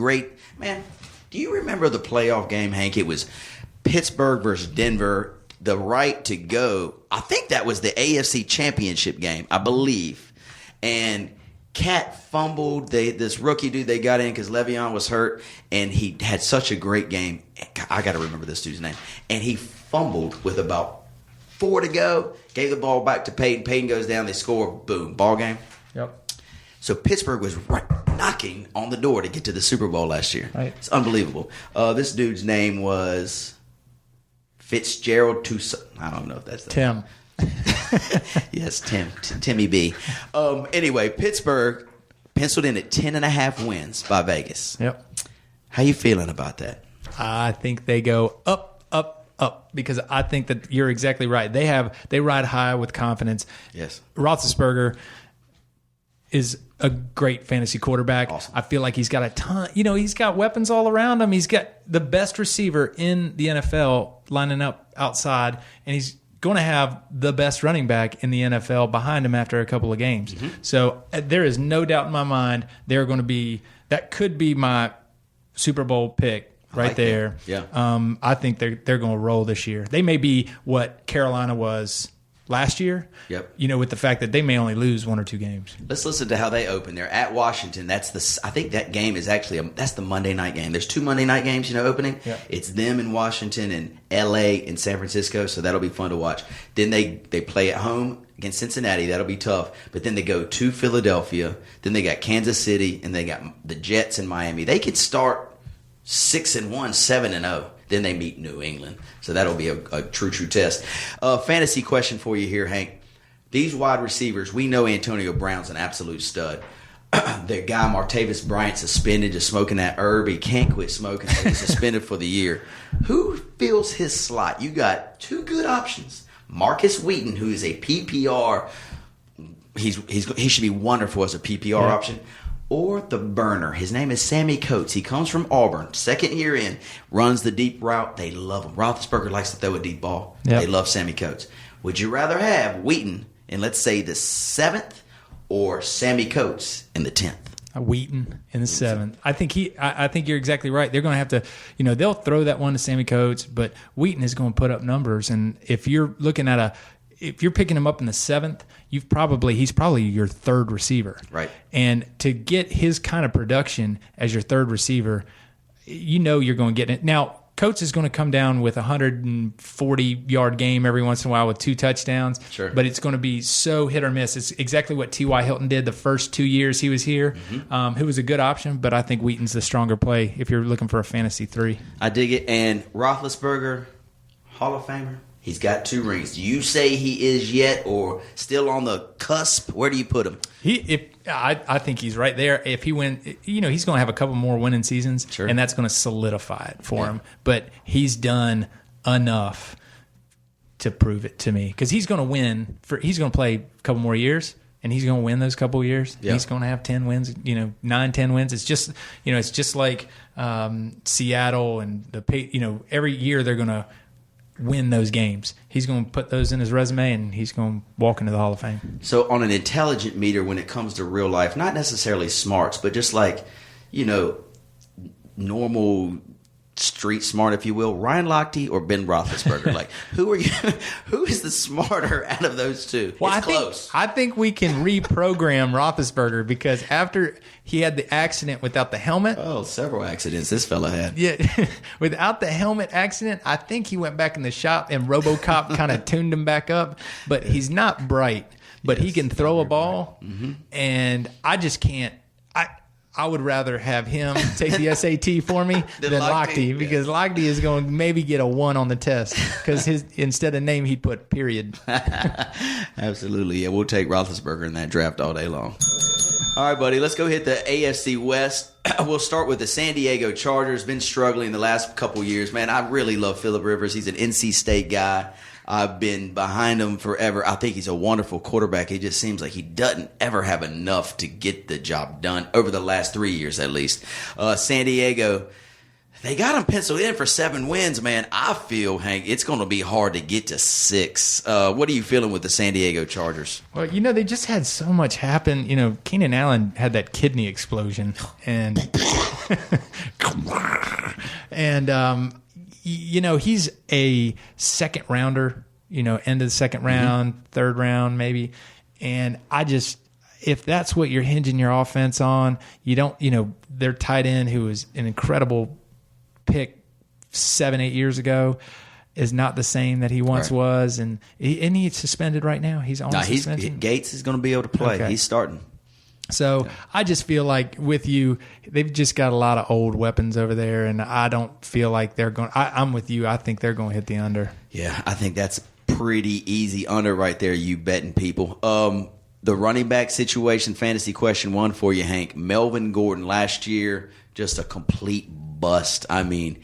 man, do you remember the playoff game, Hank? It was Pittsburgh versus Denver. The right to go. I think that was the AFC Championship game, I believe. And Cat fumbled. This rookie dude they got in because Le'Veon was hurt, and he had such a great game. I got to remember this dude's name. And he fumbled with about 4 to go, gave the ball back to Peyton. Peyton goes down, they score, boom, ball game. Yep. So Pittsburgh was knocking on the door to get to the Super Bowl last year. Right. It's unbelievable. This dude's name was Fitzgerald Toussaint. I don't know if that's the Tim. Yes, Timmy B. Anyway, Pittsburgh penciled in at 10.5 wins by Vegas. Yep. How you feeling about that? I think they go up because I think that you're exactly right. They ride high with confidence. Yes. Roethlisberger is a great fantasy quarterback. Awesome. I feel like he's got a ton. He's got weapons all around him. He's got the best receiver in the NFL lining up outside, and he's going to have the best running back in the NFL behind him after a couple of games. Mm-hmm. So there is no doubt in my mind they're going to be – that could be my Super Bowl pick right there. That. Yeah. I think they're going to roll this year. They may be what Carolina was last year. Yep. With the fact that they may only lose 1 or 2 games. Let's listen to how they open. They're at Washington. I think that game is actually that's the Monday night game. There's 2 Monday night games, opening. Yep. It's them in Washington and LA and San Francisco, so that'll be fun to watch. Then they play at home against Cincinnati. That'll be tough. But then they go to Philadelphia. Then they got Kansas City, and they got the Jets in Miami. They could start 6-1, 7-0. Then they meet New England. So that'll be a true test. Fantasy question for you here, Hank. These wide receivers, we know Antonio Brown's an absolute stud. The guy, Martavis Bryant, suspended, just smoking that herb. He can't quit smoking, so he's suspended for the year. Who fills his slot? You got 2 good options. Marcus Wheaton, who is a PPR. He should be wonderful as a PPR option. Or the burner. His name is Sammy Coates. He comes from Auburn. 2nd year in. Runs the deep route. They love him. Roethlisberger likes to throw a deep ball. Yep. They love Sammy Coates. Would you rather have Wheaton in, let's say, the 7th or Sammy Coates in the 10th? Wheaton in the 7th. I think you're exactly right. They're going to have to, they'll throw that one to Sammy Coates, but Wheaton is going to put up numbers. And if you're looking at if you're picking him up in the 7th, he's probably your 3rd receiver. Right. And to get his kind of production as your 3rd receiver, you're going to get it. Now, Coates is going to come down with a 140-yard game every once in a while with 2 touchdowns. Sure. But it's going to be so hit or miss. It's exactly what T.Y. Hilton did the first 2 years he was here. Mm-hmm. Who was a good option, but I think Wheaton's the stronger play if you're looking for a fantasy 3. I dig it. And Roethlisberger, Hall of Famer. He's got 2 rings. Do you say he is yet or still on the cusp? Where do you put him? I think he's right there. If he wins, he's going to have a couple more winning seasons, sure, and that's going to solidify it for him. But he's done enough to prove it to me because he's going to win. He's going to play a couple more years. and he's going to win those couple of years. Yeah. He's going to have 10 wins, 9, 10 wins. It's just, it's just like Seattle and every year they're going to win those games. He's going to put those in his resume, and he's going to walk into the Hall of Fame. So on an intelligent meter, when it comes to real life, not necessarily smarts, but just like, normal street smart, if you will, Ryan Lochte or Ben Roethlisberger? Like, who is the smarter out of those two? Well, it's close. I think we can reprogram Roethlisberger, because after he had the accident without the helmet. Oh, several accidents this fella had. Yeah, without the helmet accident, I think he went back in the shop and RoboCop kind of tuned him back up. But he's not bright, but he can throw a ball, and I just can't. I would rather have him take the SAT for me than Lochte, because Lochte is going to maybe get a 1 on the test, because instead of name he'd put period. Absolutely, yeah. We'll take Roethlisberger in that draft all day long. All right, buddy, let's go hit the AFC West. We'll start with the San Diego Chargers. Been struggling the last couple years, man. I really love Phillip Rivers. He's an NC State guy. I've been behind him forever. I think he's a wonderful quarterback. He just seems like he doesn't ever have enough to get the job done over the last 3 years at least. San Diego, they got him penciled in for 7 wins, man. I feel, Hank, it's going to be hard to get to 6. What are you feeling with the San Diego Chargers? Well, they just had so much happen. Keenan Allen had that kidney explosion, and he's a second rounder, end of the second round, third round maybe. And if that's what you're hinging your offense on, their tight end, who was an incredible pick 7-8 years ago, is not the same that he once was. And he's suspended right now. He's on suspension. Gates is going to be able to play. Okay. He's starting. So I just feel like with you, they've just got a lot of old weapons over there, and I don't feel like they're going. I'm with you. I think they're going to hit the under. Yeah, I think that's pretty easy under right there. You betting people. The running back situation, fantasy question 1 for you, Hank. Melvin Gordon last year, just a complete bust. I mean,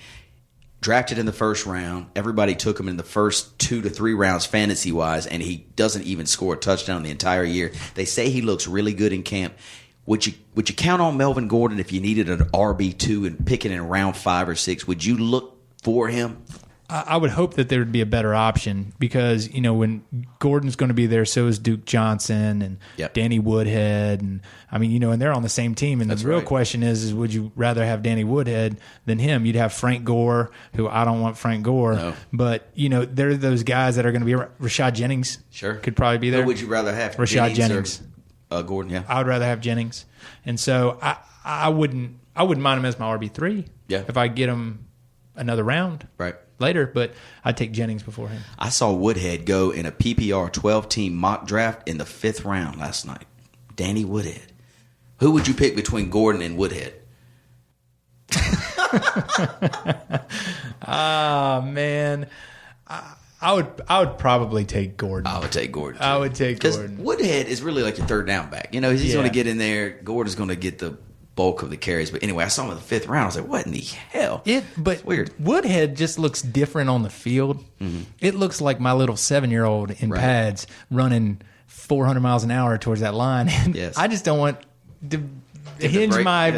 drafted in the first round. Everybody took him in the first 2 to 3 rounds fantasy-wise, and he doesn't even score a touchdown the entire year. They say he looks really good in camp. Would you count on Melvin Gordon if you needed an RB2 and picking in round 5 or 6? Would you look for him? I would hope that there would be a better option, because when Gordon's going to be there, so is Duke Johnson and Danny Woodhead, and and they're on the same team. And the real question is would you rather have Danny Woodhead than him? You'd have Frank Gore, who I don't want Frank Gore, but they're those guys that are going to be Rashad Jennings. Sure, could probably be there. Who would you rather have, Rashad Jennings or Gordon? Yeah, I would rather have Jennings, and so I wouldn't mind him as my RB3. Yeah, if I get him another round. Right. Later, but I'd take Jennings before him. I saw Woodhead go in a PPR 12-team mock draft in the 5th round last night. Danny Woodhead. Who would you pick between Gordon and Woodhead? Man. I would probably take Gordon. I would take Gordon, too. I would take Gordon. Because Woodhead is really like your third down back. He's going to get in there. Gordon's going to get the bulk of the carries. But anyway, I saw him in the 5th round. I was like, what in the hell? But it's weird. Woodhead just looks different on the field. Mm-hmm. It looks like my little 7-year-old in pads running 400 miles an hour towards that line. And I just don't want to hinge my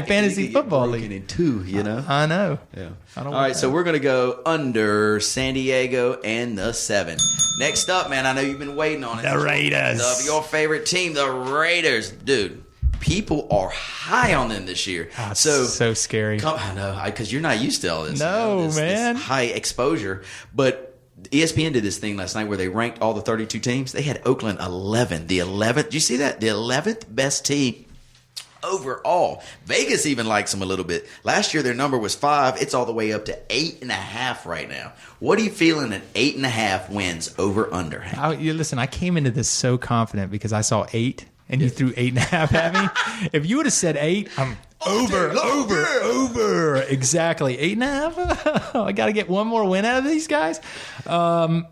fantasy football league. In 2, I know. Yeah. All right, so we're going to go under San Diego and the 7. Next up, man, I know you've been waiting on it. The Raiders. Your favorite team, the Raiders. Dude. People are high on them this year. Oh, so scary. I know, because you're not used to all this. No, man. This high exposure. But ESPN did this thing last night where they ranked all the 32 teams. They had Oakland 11. The 11th. Did you see that? The 11th best team overall. Vegas even likes them a little bit. Last year their number was 5. It's all the way up to 8.5 right now. What are you feeling at 8.5 wins over under? Listen, I came into this so confident because I saw 8. And you threw 8.5 at me. If you would have said 8, I'm over. Exactly. 8.5? I got to get one more win out of these guys. I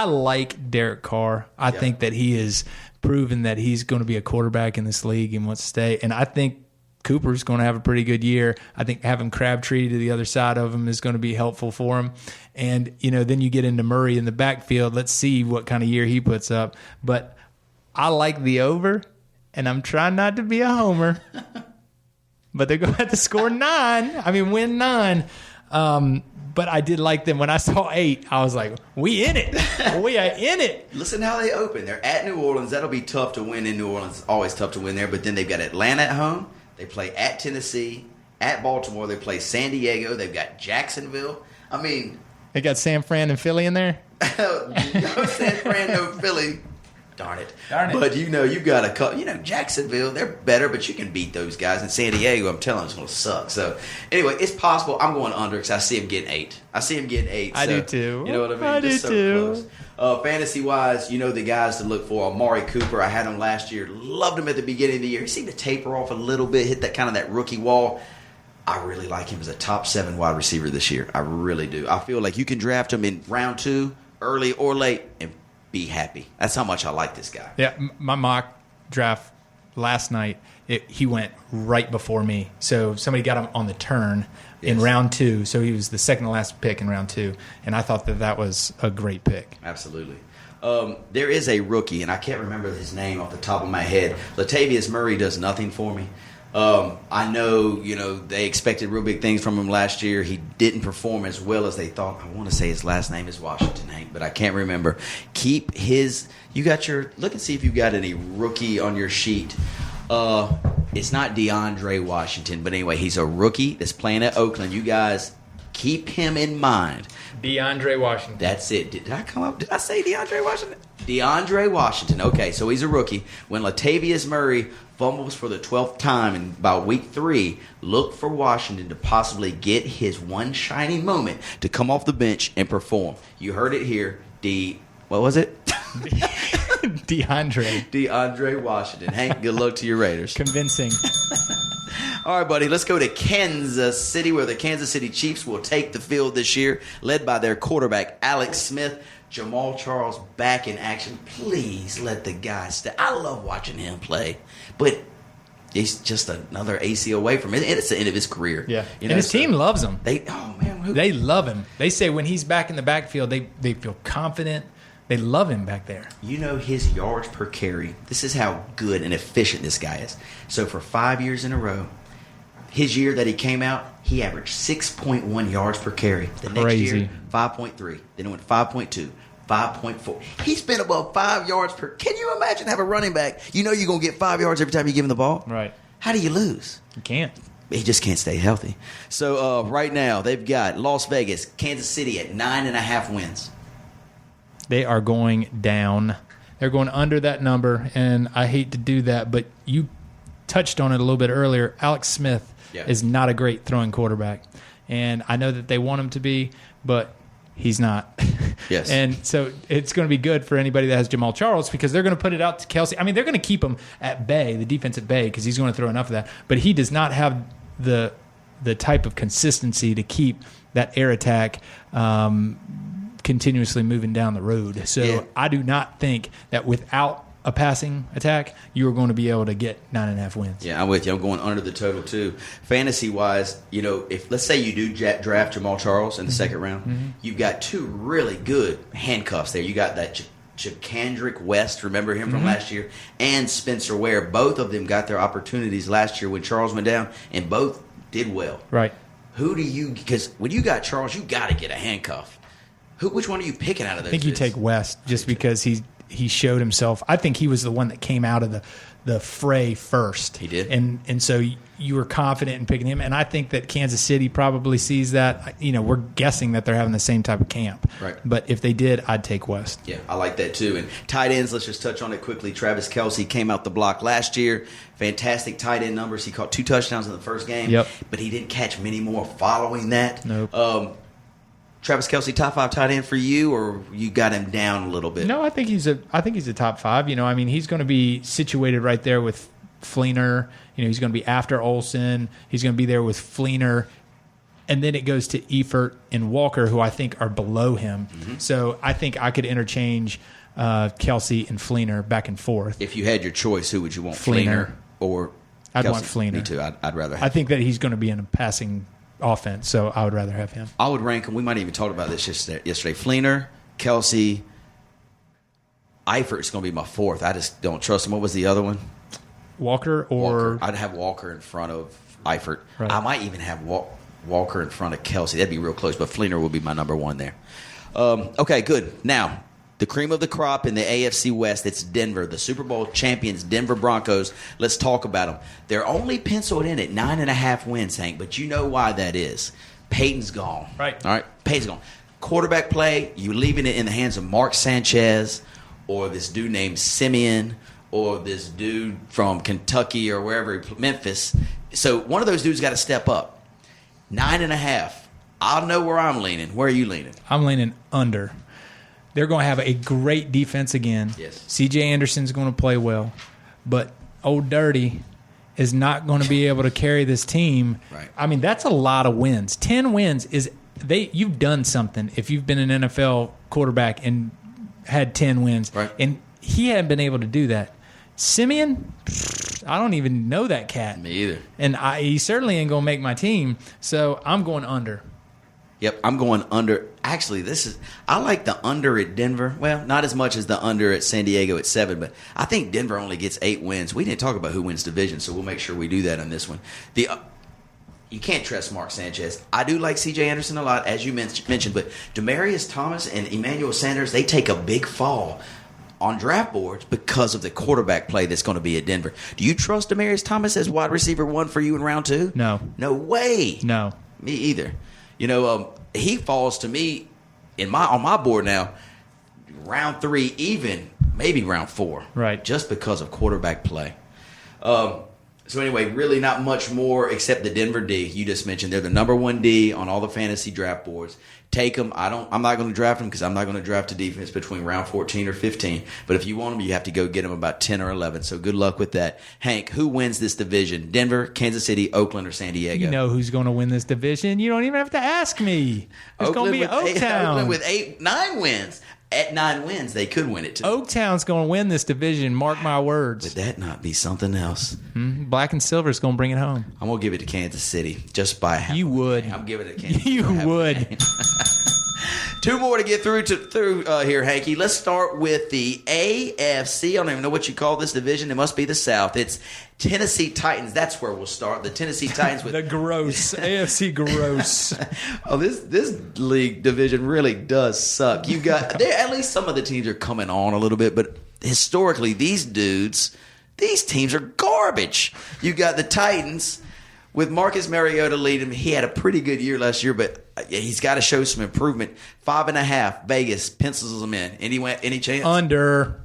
like Derek Carr. I think that he has proven that he's going to be a quarterback in this league and wants to stay. And I think Cooper's going to have a pretty good year. I think having Crabtree to the other side of him is going to be helpful for him. And, then you get into Murray in the backfield. Let's see what kind of year he puts up. But I like the over, and I'm trying not to be a homer. But they're going to have to score 9. Win 9. But I did like them. When I saw 8, I was like, we in it. We are in it. Listen how they open. They're at New Orleans. That'll be tough to win in New Orleans. Always tough to win there. But then they've got Atlanta at home. They play at Tennessee, at Baltimore. They play San Diego. They've got Jacksonville. They got San Fran and Philly in there? No San Fran, no Philly. Darn it. But you got a couple. Jacksonville, they're better, but you can beat those guys. And San Diego, I'm telling you, it's going to suck. So, anyway, it's possible. I'm going under because I see him getting 8. I do too. You know what I mean? I do so too. Close. Fantasy-wise, the guys to look for. Amari Cooper, I had him last year. Loved him at the beginning of the year. He seemed to taper off a little bit, hit that rookie wall. I really like him as a top 7 wide receiver this year. I really do. I feel like you can draft him in round 2, early or late, and be happy. That's how much I like this guy. Yeah, my mock draft last night, he went right before me. So somebody got him on the turn in round 2. So he was the second to last pick in round 2. And I thought that was a great pick. Absolutely. There is a rookie, and I can't remember his name off the top of my head. Latavius Murray does nothing for me. I know, they expected real big things from him last year. He didn't perform as well as they thought. I want to say his last name is Washington, Hank, but I can't remember. Look and see if you got any rookie on your sheet. It's not DeAndre Washington, but anyway, he's a rookie that's playing at Oakland. You guys keep him in mind. DeAndre Washington. That's it. Did I come up? Did I say DeAndre Washington? DeAndre Washington. Okay, so he's a rookie. When Latavius Murray fumbles for the 12th time in about week 3, look for Washington to possibly get his one shining moment to come off the bench and perform. You heard it here. What was it? DeAndre Washington. Hank, good luck to your Raiders. Convincing. All right, buddy, let's go to Kansas City, where the Kansas City Chiefs will take the field this year, led by their quarterback, Alex Smith. Jamal Charles back in action. Please let the guy stay. I love watching him play, but he's just another ACL away from it. It's the end of his career. Yeah, and his team loves him. They love him. They say when he's back in the backfield, they feel confident. They love him back there. His yards per carry. This is how good and efficient this guy is. So for 5 years in a row, his year that he came out, he averaged 6.1 yards per carry. The next year, 5.3. Then it went 5.2, 5.4. He's been above 5 yards per. Can you imagine have a running back? You're going to get 5 yards every time you give him the ball? Right. How do you lose? You can't. He just can't stay healthy. So right now, they've got Las Vegas, Kansas City at 9.5 wins. They are going down. They're going under that number, and I hate to do that, but you touched on it a little bit earlier. Alex Smith is not a great throwing quarterback, and I know that they want him to be, but he's not. Yes. And so it's going to be good for anybody that has Jamal Charles because they're going to put it out to Kelsey. They're going to keep him at bay, the defense at bay, because he's going to throw enough of that, but he does not have the type of consistency to keep that air attack continuously moving down the road. So I do not think that without a passing attack, you are going to be able to get 9.5 wins. Yeah, I'm with you. I'm going under the total too. Fantasy-wise, if let's say you do draft Jamal Charles in the second round, you've got 2 really good handcuffs there. You got that Jacandrick West, remember him from last year, and Spencer Ware. Both of them got their opportunities last year when Charles went down, and both did well. Right. Because when you got Charles, you got to get a handcuff. Which one are you picking out of those? I think you take West just because he showed himself. I think he was the one that came out of the fray first. He did. And so you were confident in picking him. And I think that Kansas City probably sees that. We're guessing that they're having the same type of camp. Right. But if they did, I'd take West. Yeah, I like that too. And tight ends, let's just touch on it quickly. Travis Kelce came out the block last year. Fantastic tight end numbers. He caught 2 touchdowns in the first game. Yep. But he didn't catch many more following that. Nope. Travis Kelce, top 5 tight end for you, or you got him down a little bit? No, I think he's a top 5. He's going to be situated right there with Fleener. He's going to be after Olsen. He's going to be there with Fleener. And then it goes to Eifert and Walker, who I think are below him. Mm-hmm. So I think I could interchange Kelce and Fleener back and forth. If you had your choice, who would you want, Fleener or I'd Kelce? want Fleener. Me too. I'd rather have I think that he's going to be in a passing offense, so I would rather have him. I would rank him. We might even talk about this yesterday. Fleener, Kelce, Eifert's going to be my fourth. I just don't trust him. What was the other one? Walker. I'd have Walker in front of Eifert. Right. I might even have Walker in front of Kelsey. That'd be real close, but Fleener will be my number one there. Okay, good. Now, the cream of the crop in the AFC West, it's Denver, the Super Bowl champions, Denver Broncos. Let's talk about them. They're only penciled in at 9.5 wins, Hank, but you know why that is. Peyton's gone. Right. All right, Peyton's gone. Quarterback play, you leaving it in the hands of Mark Sanchez or this dude named Simeon or this dude from Kentucky or wherever, Memphis. So one of those dudes got to step up. 9.5. I'll know where I'm leaning. Where are you leaning? I'm leaning under. They're going to have a great defense again. Yes. C.J. Anderson's going to play well. But Old Dirty is not going to be able to carry this team. Right. I mean, that's a lot of wins. 10 wins is you've done something if you've been an NFL quarterback and had 10 wins. Right. And he hadn't been able to do that. Simeon, I don't even know that cat. Me either. And he certainly ain't going to make my team. So I'm going under. Yep, I'm going under. Actually, I like the under at Denver. Well, not as much as the under at San Diego at 7, but I think Denver only gets 8 wins. We didn't talk about who wins division, so we'll make sure we do that on this one. You can't trust Mark Sanchez. I do like C.J. Anderson a lot, as you mentioned, but Demaryius Thomas and Emmanuel Sanders, they take a big fall on draft boards because of the quarterback play that's going to be at Denver. Do you trust Demaryius Thomas as wide receiver 1 for you in round 2? No. No way. No. Me either. You know, he falls to me on my board now, round 3, even maybe round 4. Right. Just because of quarterback play. So anyway, really not much more except the Denver D. You just mentioned they're the number 1 D on all the fantasy draft boards. Take them. I'm not going to draft them because I'm not going to draft a defense between round 14 or 15. But if you want them, you have to go get them about 10 or 11. So good luck with that. Hank, who wins this division? Denver, Kansas City, Oakland, or San Diego? You know who's going to win this division. You don't even have to ask me. It's going to be Oaktown. Oakland with 9 wins. At 9 wins, they could win it too. Oaktown's going to win this division. Mark my words. Would that not be something else? Black and silver is going to bring it home. I'm going to give it to Kansas City just by half. You would. I'm giving it to Kansas City. You would. 2 more to get through here, Hanky. Let's start with the AFC. I don't even know what you call this division. It must be the South. It's Tennessee Titans. That's where we'll start. The Tennessee Titans with the gross AFC gross. Oh, this league division really does suck. You got at least some of the teams are coming on a little bit, but historically, these teams are garbage. You got the Titans with Marcus Mariota leading. He had a pretty good year last year, but he's got to show some improvement. 5.5. Vegas pencils them in. Any chance? Under.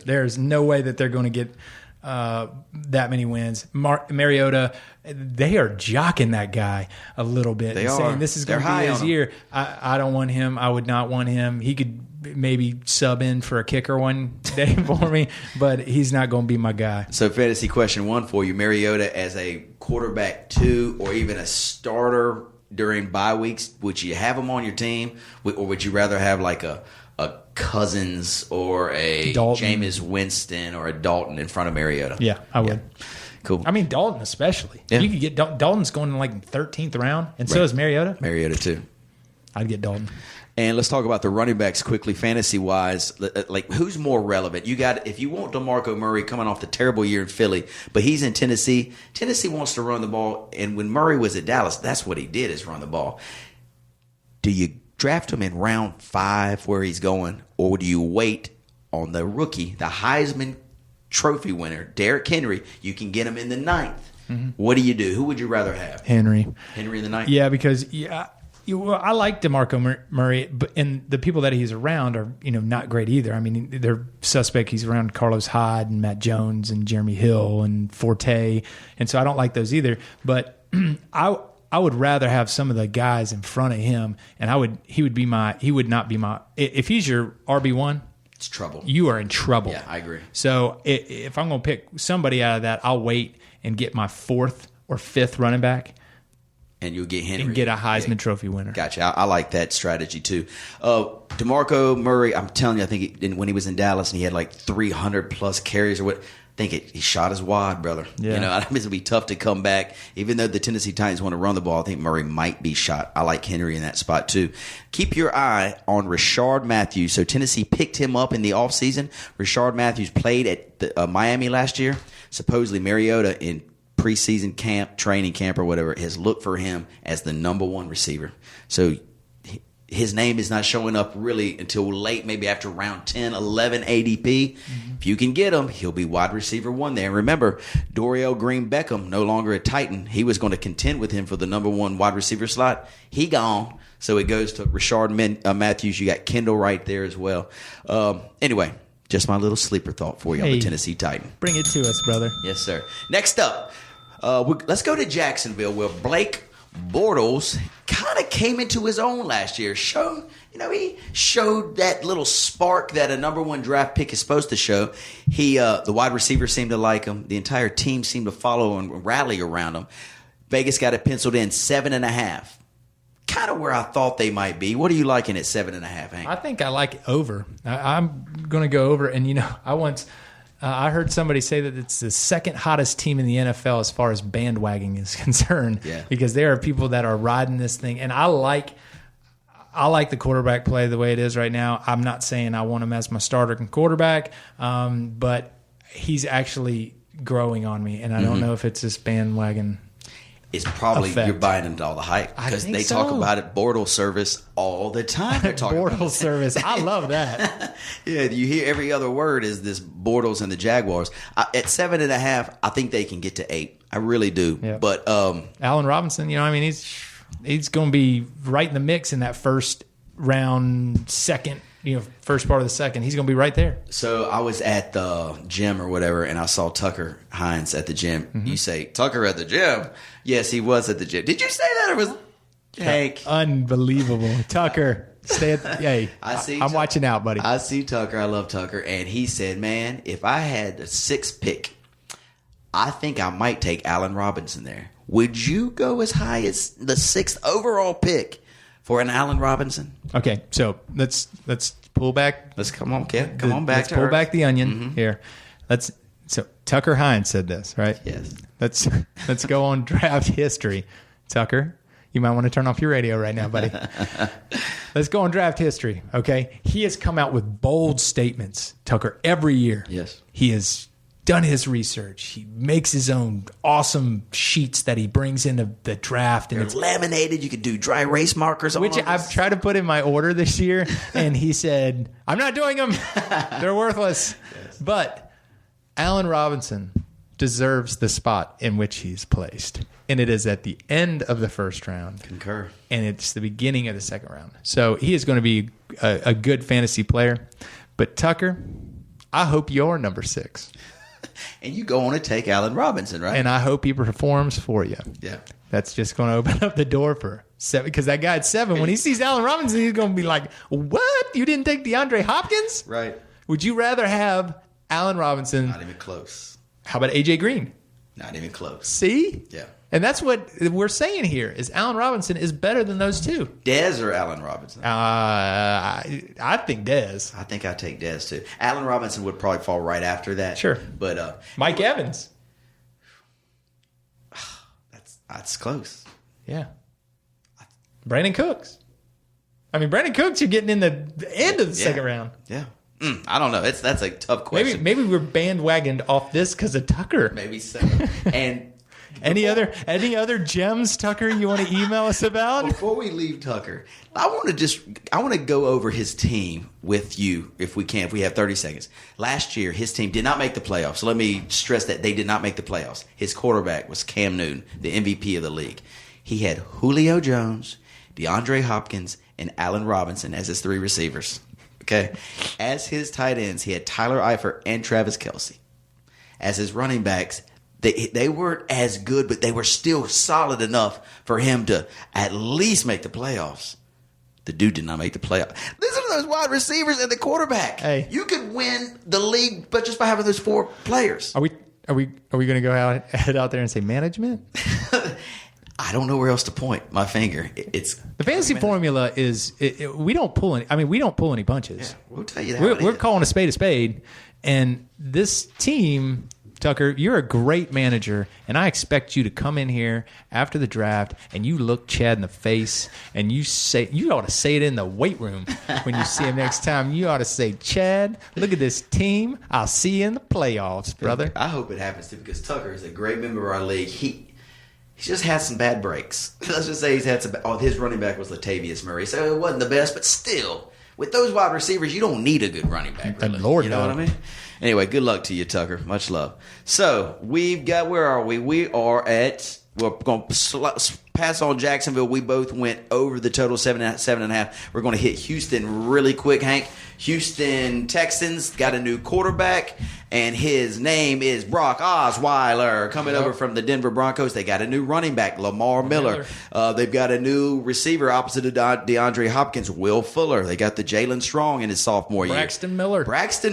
There's no way that they're going to get that many wins. Mariota, they are jocking that guy a little bit. They are saying this is going to be his year. I don't want him. I would not want him. He could maybe sub in for a kicker one day for me, but he's not going to be my guy. So fantasy question 1 for you. Mariota as a quarterback 2 or even a starter during bye weeks, would you have him on your team? Or would you rather have like a Cousins or a Dalton. Jameis Winston or a Dalton in front of Mariota? Yeah, I would. Cool. I mean, Dalton especially. Yeah. You could get Dalton's going in like 13th round, and so is Mariota. Mariota too. I'd get Dalton. And let's talk about the running backs quickly, fantasy-wise. Like, who's more relevant? You got, if you want DeMarco Murray coming off the terrible year in Philly, but he's in Tennessee. Tennessee wants to run the ball, and when Murray was at Dallas, that's what he did, is run the ball. Do you draft him in round 5 where he's going, or do you wait on the rookie, the Heisman Trophy winner, Derrick Henry? You can get him in the 9th. Mm-hmm. What do you do? Who would you rather have? Henry in the 9th? Yeah, because I like DeMarco Murray, and the people that he's around are not great either. I mean, they're suspect. He's around Carlos Hyde and Matt Jones and Jeremy Hill and Forte, and so I don't like those either. But I would rather have some of the guys in front of him, and he would not be my. If he's your RB1, it's trouble. You are in trouble. Yeah, I agree. So if I'm going to pick somebody out of that, I'll wait and get my 4th or 5th running back. And you'll get Henry. And get a Heisman Trophy winner. Gotcha. I like that strategy, too. DeMarco Murray, I'm telling you, I think when he was in Dallas and he had like 300-plus carries or what, think he shot his wad, brother. Yeah. You know, I mean, it's going to be tough to come back. Even though the Tennessee Titans want to run the ball, I think Murray might be shot. I like Henry in that spot, too. Keep your eye on Rashard Matthews. So Tennessee picked him up in the offseason. Rashard Matthews played at Miami last year. Supposedly Mariota in preseason camp, training camp or whatever, has looked for him as the number one receiver. So his name is not showing up really until late, maybe after round 10, 11 ADP. Mm-hmm. If you can get him, he'll be wide receiver one there. And remember, Dorial Green-Beckham, no longer a Titan. He was going to contend with him for the number one wide receiver slot. He gone. So it goes to Rashard Matthews. You got Kendall right there as well. Anyway, just my little sleeper thought for you on the Tennessee Titan. Bring it to us, brother. Yes, sir. Next up, let's go to Jacksonville, where Blake Bortles kind of came into his own last year. He showed that little spark that a number one draft pick is supposed to show. The wide receivers seemed to like him. The entire team seemed to follow and rally around him. Vegas got it penciled in 7.5. Kind of where I thought they might be. What are you liking at 7.5, Hank? I think I like over. I'm going to go over. And, I heard somebody say that it's the second hottest team in the NFL as far as bandwagoning is concerned. Yeah. Because there are people that are riding this thing. And I like the quarterback play the way it is right now. I'm not saying I want him as my starter quarterback, but he's actually growing on me. And I don't know if it's this bandwagon. It's probably effect. You're buying into all the hype because they talk about it, Bortles service all the time. They're talking Bortles service. I love that. Yeah, you hear every other word is this Bortles and the Jaguars. At 7.5, I think they can get to 8. I really do. Yep. But Allen Robinson, he's going to be right in the mix in that first round, first part of the second. He's going to be right there. So I was at the gym or whatever, and I saw Tucker Hines at the gym. Mm-hmm. You say, Tucker at the gym? Yes, he was at the gym. Did you say that or was Hank? Unbelievable. Tucker, stay at hey, I'm watching out, buddy. I see Tucker. I love Tucker. And he said, man, if I had the 6th pick, I think I might take Allen Robinson there. Would you go as high as the 6th overall pick for an Allen Robinson? Okay, so let's pull back. Let's come on back. Let's pull back the onion here. So Tucker Hines said this, right? Yes. Let's go on draft history. Tucker, you might want to turn off your radio right now, buddy. Let's go on draft history, okay? He has come out with bold statements, Tucker, every year. Yes. He has done his research. He makes his own awesome sheets that he brings into the draft. And it's laminated. You could do dry erase markers on which I've tried to put in my order this year, and he said, I'm not doing them. They're worthless. Yes. But Allen Robinson deserves the spot in which he's placed. And it is at the end of the first round. Concur. And it's the beginning of the second round. So he is going to be a good fantasy player. But Tucker, I hope you're number 6. And you go on to take Allen Robinson, right? And I hope he performs for you. Yeah. That's just going to open up the door for 7. Because that guy at 7, when he sees Allen Robinson, he's going to be like, what? You didn't take DeAndre Hopkins? Right. Would you rather have Allen Robinson? Not even close. How about A.J. Green? Not even close. See? Yeah. And that's what we're saying here is Allen Robinson is better than those two. Dez or Allen Robinson? I think Dez. I think I'd take Dez too. Allen Robinson would probably fall right after that. Sure. But Mike Evans. That's close. Yeah. Brandon Cooks. Brandon Cooks, you're getting in the end of the second round. Yeah. I don't know. That's a tough question. Maybe we're bandwagoned off this because of Tucker. Maybe so. And any other gems, Tucker, you want to email us about? Before we leave Tucker, I want to go over his team with you if we can. If we have 30 seconds. Last year, his team did not make the playoffs. So let me stress that they did not make the playoffs. His quarterback was Cam Newton, the MVP of the league. He had Julio Jones, DeAndre Hopkins, and Allen Robinson as his 3 receivers. Okay. As his tight ends, he had Tyler Eifert and Travis Kelce. As his running backs, they weren't as good, but they were still solid enough for him to at least make the playoffs. The dude did not make the playoffs. Listen to those wide receivers and the quarterback. Hey. You could win the league, but just by having those 4 players. Are we going to go head out there and say management? I don't know where else to point my finger. It's the fantasy formula is we don't pull any. We don't pull any punches. Yeah, we'll tell you that. We're calling a spade, and this team Tucker, you're a great manager, and I expect you to come in here after the draft and you look Chad in the face and you ought to say it in the weight room when you see him next time. You ought to say, Chad, look at this team. I'll see you in the playoffs, brother. I hope it happens too, because Tucker is a great member of our league. He's just had some bad breaks. Let's just say he's had some. His running back was Latavius Murray, so it wasn't the best, but still, with those wide receivers, you don't need a good running back. Really. Lord, you know what I mean? Anyway, good luck to you, Tucker. Much love. So we've got. Where are we? We are at. We're going to pass on Jacksonville. We both went over the total 7.5. We're going to hit Houston really quick, Hank. Houston Texans got a new quarterback, and his name is Brock Osweiler, coming over from the Denver Broncos. They got a new running back, Lamar Miller. They've got a new receiver opposite of DeAndre Hopkins, Will Fuller. They got the Jalen Strong in his sophomore year. Braxton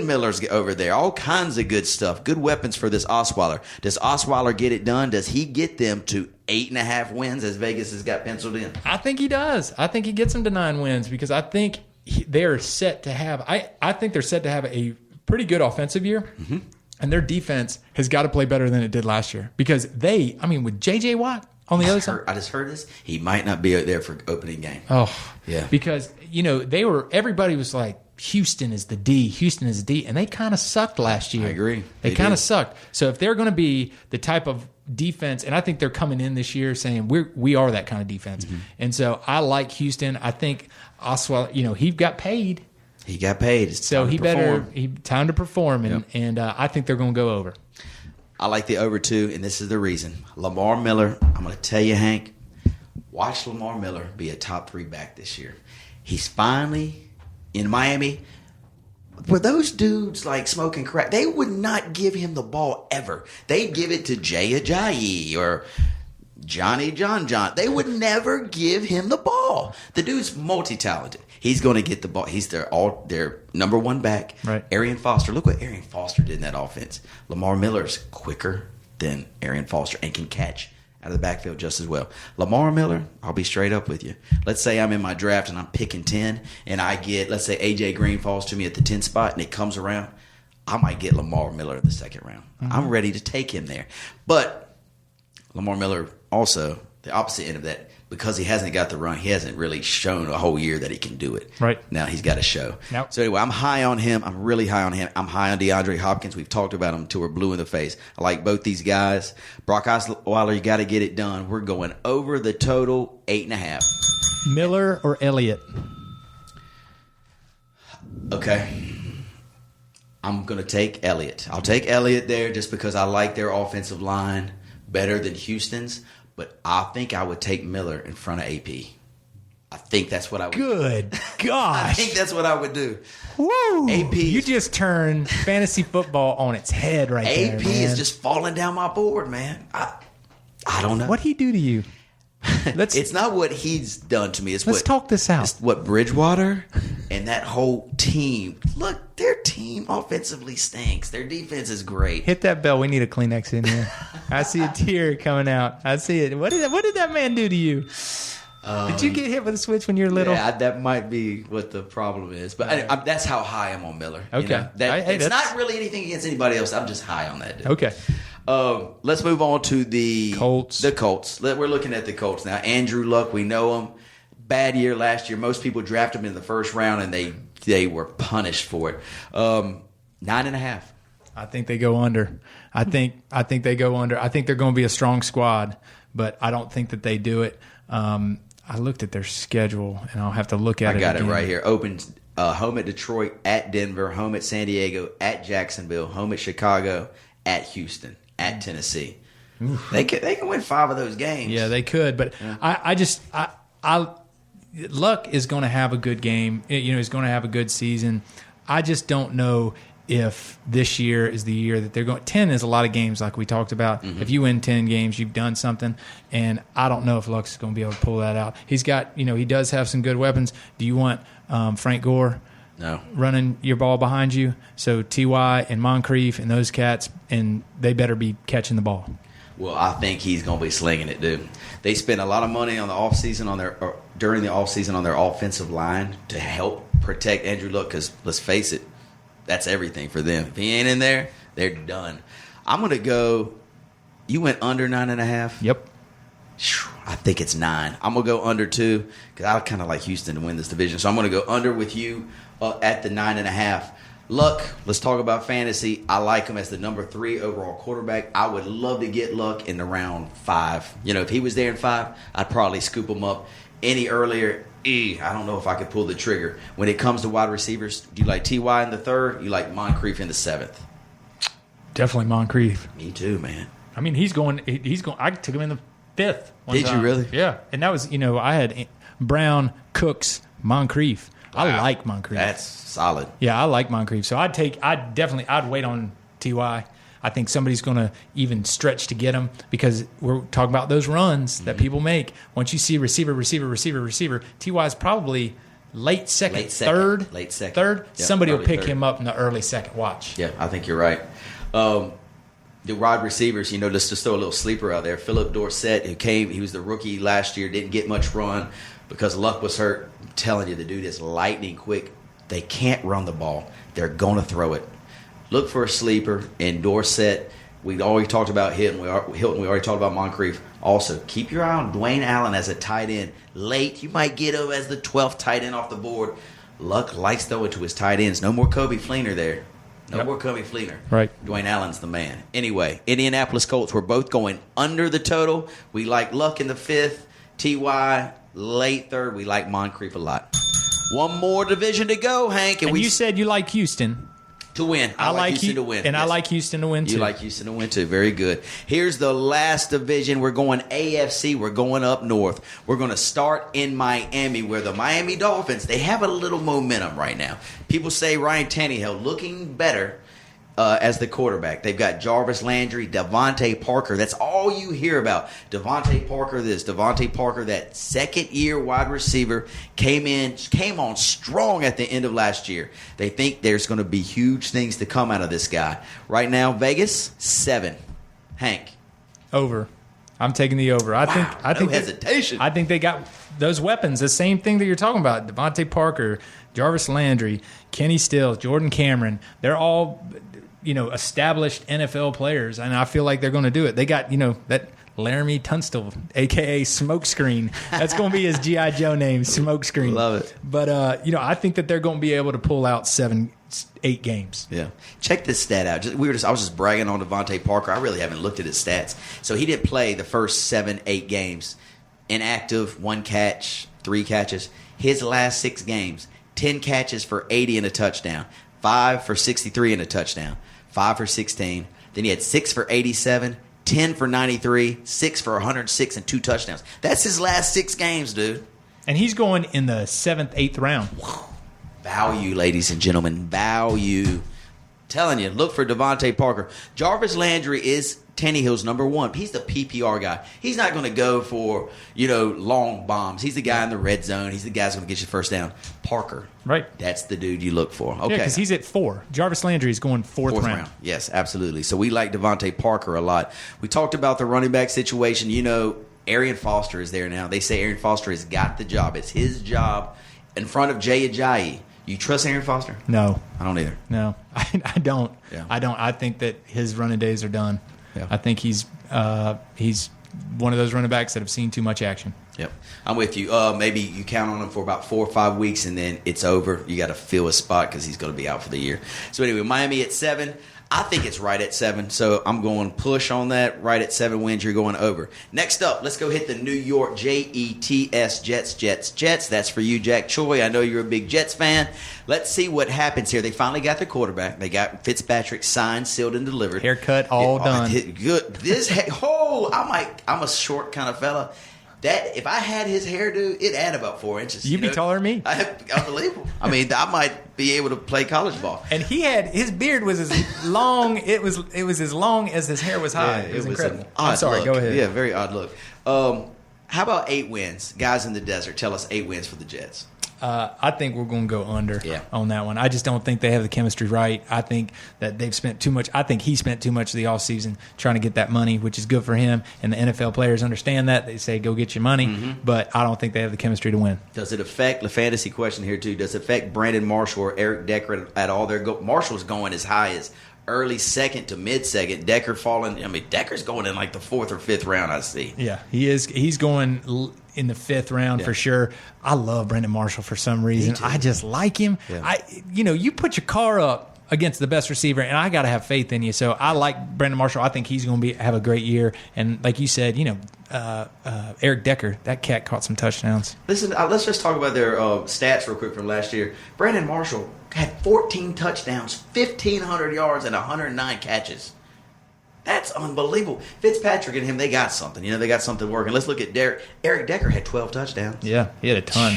Miller's over there. All kinds of good stuff. Good weapons for this Osweiler. Does Osweiler get it done? Does he get them to 8.5 wins as Vegas has got penciled in? I think he does. I think he gets them to 9 wins because I think they're set to have. I think they're set to have a pretty good offensive year, and their defense has got to play better than it did last year because with J.J. Watt on the other side. I just heard this. He might not be there for opening game. Oh, yeah. Because everybody was like, Houston is the D, and they kind of sucked last year. I agree. They kind of sucked. So if they're going to be the type of defense, and I think they're coming in this year saying we are that kind of defense, and so I like Houston. I think Osweiler, he got paid. He got paid. It's so time to perform, and I think they're going to go over. I like the over 2, and this is the reason. Lamar Miller. I'm going to tell you, Hank. Watch Lamar Miller be a top 3 back this year. He's finally in Miami. Were those dudes like smoking crack? They would not give him the ball ever. They'd give it to Jay Ajayi or Johnny John. They would never give him the ball. The dude's multi-talented. He's going to get the ball. He's their number 1 back. Right. Arian Foster. Look what Arian Foster did in that offense. Lamar Miller's quicker than Arian Foster and can catch out of the backfield just as well. Lamar Miller, I'll be straight up with you. Let's say I'm in my draft and I'm picking 10 and I get, let's say AJ Green falls to me at the 10 spot and it comes around, I might get Lamar Miller in the second round. I'm ready to take him there. But Lamar Miller also, the opposite end of that, because he hasn't got the run, he hasn't really shown a whole year that he can do it. Right. Now he's got to show. Yep. So anyway, I'm high on him. I'm really high on him. I'm high on DeAndre Hopkins. We've talked about him until we're blue in the face. I like both these guys. Brock Osweiler, you got to get it done. We're going over the total 8.5. Miller or Elliott? Okay. I'm going to take Elliott. I'll take Elliott there just because I like their offensive line better than Houston's. But I think I would take Miller in front of AP. I think that's what I would do. Good gosh. I think that's what I would do. Woo. AP. You just turned fantasy football on its head right there, AP man. is just falling down my board, man. I don't know. What'd he do to you? It's not what he's done to me. Let's talk this out. It's what Bridgewater and that whole team. Look, their team offensively stinks. Their defense is great. Hit that bell. We need a Kleenex in here. I see a tear coming out. I see it. What did that man do to you? Did you get hit with a switch when you were little? Yeah, that might be what the problem is. But that's how high I'm on Miller. Okay. It's not really anything against anybody else. I'm just high on that dude. Okay. Let's move on to the Colts. The Colts. We're looking at the Colts now. Andrew Luck, we know him. Bad year last year. Most people drafted him in the first round, and they were punished for it. 9.5. I think they go under. I think they go under. I think they're going to be a strong squad, but I don't think that they do it. I looked at their schedule, and I'll have to look at it again. I got it right here. Open home at Detroit, at Denver, home at San Diego, at Jacksonville, home at Chicago, at Houston, at Tennessee. Oof. They can win 5 of those games. Yeah, they could, but yeah. Luck is going to have a good game. He's going to have a good season. I just don't know if this year is the year that they're going. 10 is a lot of games, like we talked about. Mm-hmm. If you win 10 games, you've done something. And I don't know if Luck's is going to be able to pull that out. He's got, he does have some good weapons. Do you want Frank Gore? No. Running your ball behind you? So T.Y. and Moncrief and those cats, and they better be catching the ball. Well, I think he's going to be slinging it, dude. They spent a lot of money on the offseason during the offseason on their offensive line to help protect Andrew Luck because, let's face it, that's everything for them. If he ain't in there, they're done. I'm going to go. You went under 9.5? Yep. I think it's 9. I'm going to go under 2 because I kind of like Houston to win this division. So I'm going to go under with you at the 9.5. Luck, let's talk about fantasy. I like him as the number 3 overall quarterback. I would love to get Luck in the round 5. If he was there in 5, I'd probably scoop him up. Any earlier, I don't know if I could pull the trigger. When it comes to wide receivers, do you like T.Y. in the 3rd? You like Moncrief in the 7th? Definitely Moncrief. Me too, man. I mean, he's going. I took him in the 5th. Did you really? Yeah, and that was I had Brown, Cooks, Moncrief. Wow. I like Moncrief. That's solid. Yeah, I like Moncrief. So I'd wait on T.Y. I think somebody's going to even stretch to get him because we're talking about those runs that people make. Once you see receiver, T.Y. is probably late second, third. Yep, somebody will pick third. him up in the early second. Watch. Yeah, I think you're right. The wide receivers, let's just throw a little sleeper out there. Philip Dorsett, he was the rookie last year, didn't get much run because Luck was hurt. I'm telling you, the dude is lightning quick. They can't run the ball. They're going to throw it. Look for a sleeper in Dorsett. We already talked about Hilton. We already talked about Moncrief. Also, keep your eye on Dwayne Allen as a tight end. Late, you might get him as the 12th tight end off the board. Luck likes throwing to his tight ends. No more Kobe Fleener there. No more Kobe Fleener. Right. Dwayne Allen's the man. Anyway, Indianapolis Colts, we're both going under the total. We like Luck in the 5th. T.Y. late 3rd. We like Moncrief a lot. One more division to go, Hank. And you said you like Houston. To win. I like Houston to win. And yes. I like Houston to win, too. You like Houston to win, too. Very good. Here's the last division. We're going AFC. We're going up north. We're going to start in Miami, where the Miami Dolphins, they have a little momentum right now. People say Ryan Tannehill looking better as the quarterback. They've got Jarvis Landry, Devontae Parker. That's all you hear about. Devontae Parker this, Devontae Parker that. Second-year wide receiver came on strong at the end of last year. They think there's going to be huge things to come out of this guy. Right now, Vegas, 7. Hank. Over. I'm taking the over. I think hesitation. I think they got those weapons. The same thing that you're talking about. Devontae Parker, Jarvis Landry, Kenny Stills, Jordan Cameron. They're all established NFL players, and I feel like they're going to do it. They got, that Laramie Tunstall, a.k.a. Smokescreen. That's going to be his G.I. Joe name, Smokescreen. Love it. But, I think that they're going to be able to pull out 7-8 games. Yeah. Check this stat out. I was just bragging on Devontae Parker. I really haven't looked at his stats. So he didn't play the first 7-8 games. Inactive, 1 catch, 3 catches. His last 6 games, 10 catches for 80 and a touchdown, 5 for 63 and a touchdown. 5 for 16. Then he had 6 for 87, 10 for 93, 6 for 106, and 2 touchdowns. That's his last 6 games, dude. And he's going in the 7th, 8th round. Value, ladies and gentlemen. Value. Telling you, look for Devontae Parker. Jarvis Landry is Tannehill's number 1. He's the PPR guy. He's not going to go for, long bombs. He's the guy in the red zone. He's the guy that's going to get you first down. Parker. Right. That's the dude you look for. Okay. Yeah, because he's at 4. Jarvis Landry is going 4th round. Yes, absolutely. So we like Devontae Parker a lot. We talked about the running back situation. Arian Foster is there now. They say Arian Foster has got the job. It's his job in front of Jay Ajayi. You trust Arian Foster? No. I don't either. No, I don't. Yeah. I don't. I think that his running days are done. Yeah. I think he's one of those running backs that have seen too much action. Yep. I'm with you. Maybe you count on him for about 4 or 5 weeks, and then it's over. You got to fill his spot because he's going to be out for the year. So anyway, Miami at 7. I think it's right at 7, so I'm going push on that. Right at 7 wins, you're going over. Next up, let's go hit the New York Jets, Jets. That's for you, Jack Choi. I know you're a big Jets fan. Let's see what happens here. They finally got their quarterback. They got Fitzpatrick signed, sealed, and delivered. Haircut all done. Good. I'm a short kind of fella. That if I had his hairdo, it'd add about 4 inches. You'd be taller than me. Unbelievable. I mean, I might be able to play college ball. And his beard was as long. It was as long as his hair was high. Yeah, it was incredible. I'm sorry. Look. Go ahead. Yeah, very odd look. How about 8 wins? Guys in the desert, tell us 8 wins for the Jets. I think we're going to go under on that one. I just don't think they have the chemistry right. I think that they've spent too much. I think he spent too much of the offseason trying to get that money, which is good for him. And the NFL players understand that. They say, go get your money. But I don't think they have the chemistry to win. Does it affect, the fantasy question here too, does it affect Brandon Marshall or Eric Decker at all? Marshall's going as high as early second to mid second. Decker falling. I mean, Decker's going in like the 4th or 5th round. I see. Yeah, he is. He's going in the 5th round for sure. I love Brandon Marshall for some reason. I just like him. Yeah. You put your car up against the best receiver, and I got to have faith in you. So I like Brandon Marshall. I think he's going to have a great year. And like you said, Eric Decker, that cat caught some touchdowns. Listen, let's just talk about their stats real quick from last year. Brandon Marshall had 14 touchdowns, 1,500 yards, and 109 catches. That's unbelievable. Fitzpatrick and him, they got something. They got something working. Let's look at Derek. Eric Decker had 12 touchdowns. Yeah, he had a ton.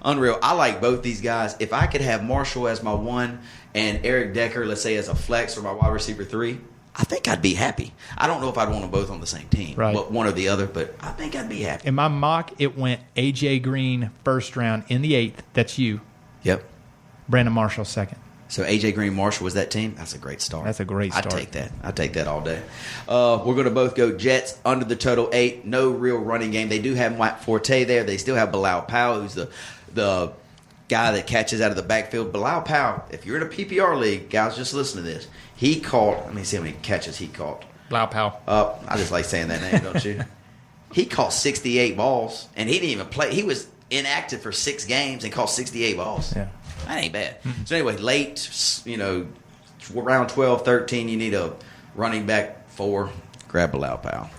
Unreal. I like both these guys. If I could have Marshall as my 1 and Eric Decker, let's say, as a flex or my wide receiver 3, I think I'd be happy. I don't know if I'd want them both on the same team, but one or the other, but I think I'd be happy. In my mock, it went A.J. Green 1st round in the 8th. That's you. Yep. Brandon Marshall 2nd. So A.J. Green, Marshall was that team? That's a great start. That's a great start. I'd take that all day. We're going to both go Jets under the total 8. No real running game. They do have Mike Forte there. They still have Bilal Powell, who's the guy that catches out of the backfield. Bilal Powell, if you're in a PPR league, guys, just listen to this. He caught, let me see how many catches he caught. Bilal Powell. I just like saying that name, don't you? He caught 68 balls, and he didn't even play. He was inactive for 6 games and caught 68 balls. Yeah. That ain't bad. So anyway, late, around 12, 13, you need a running back 4. Grab Bilal Powell.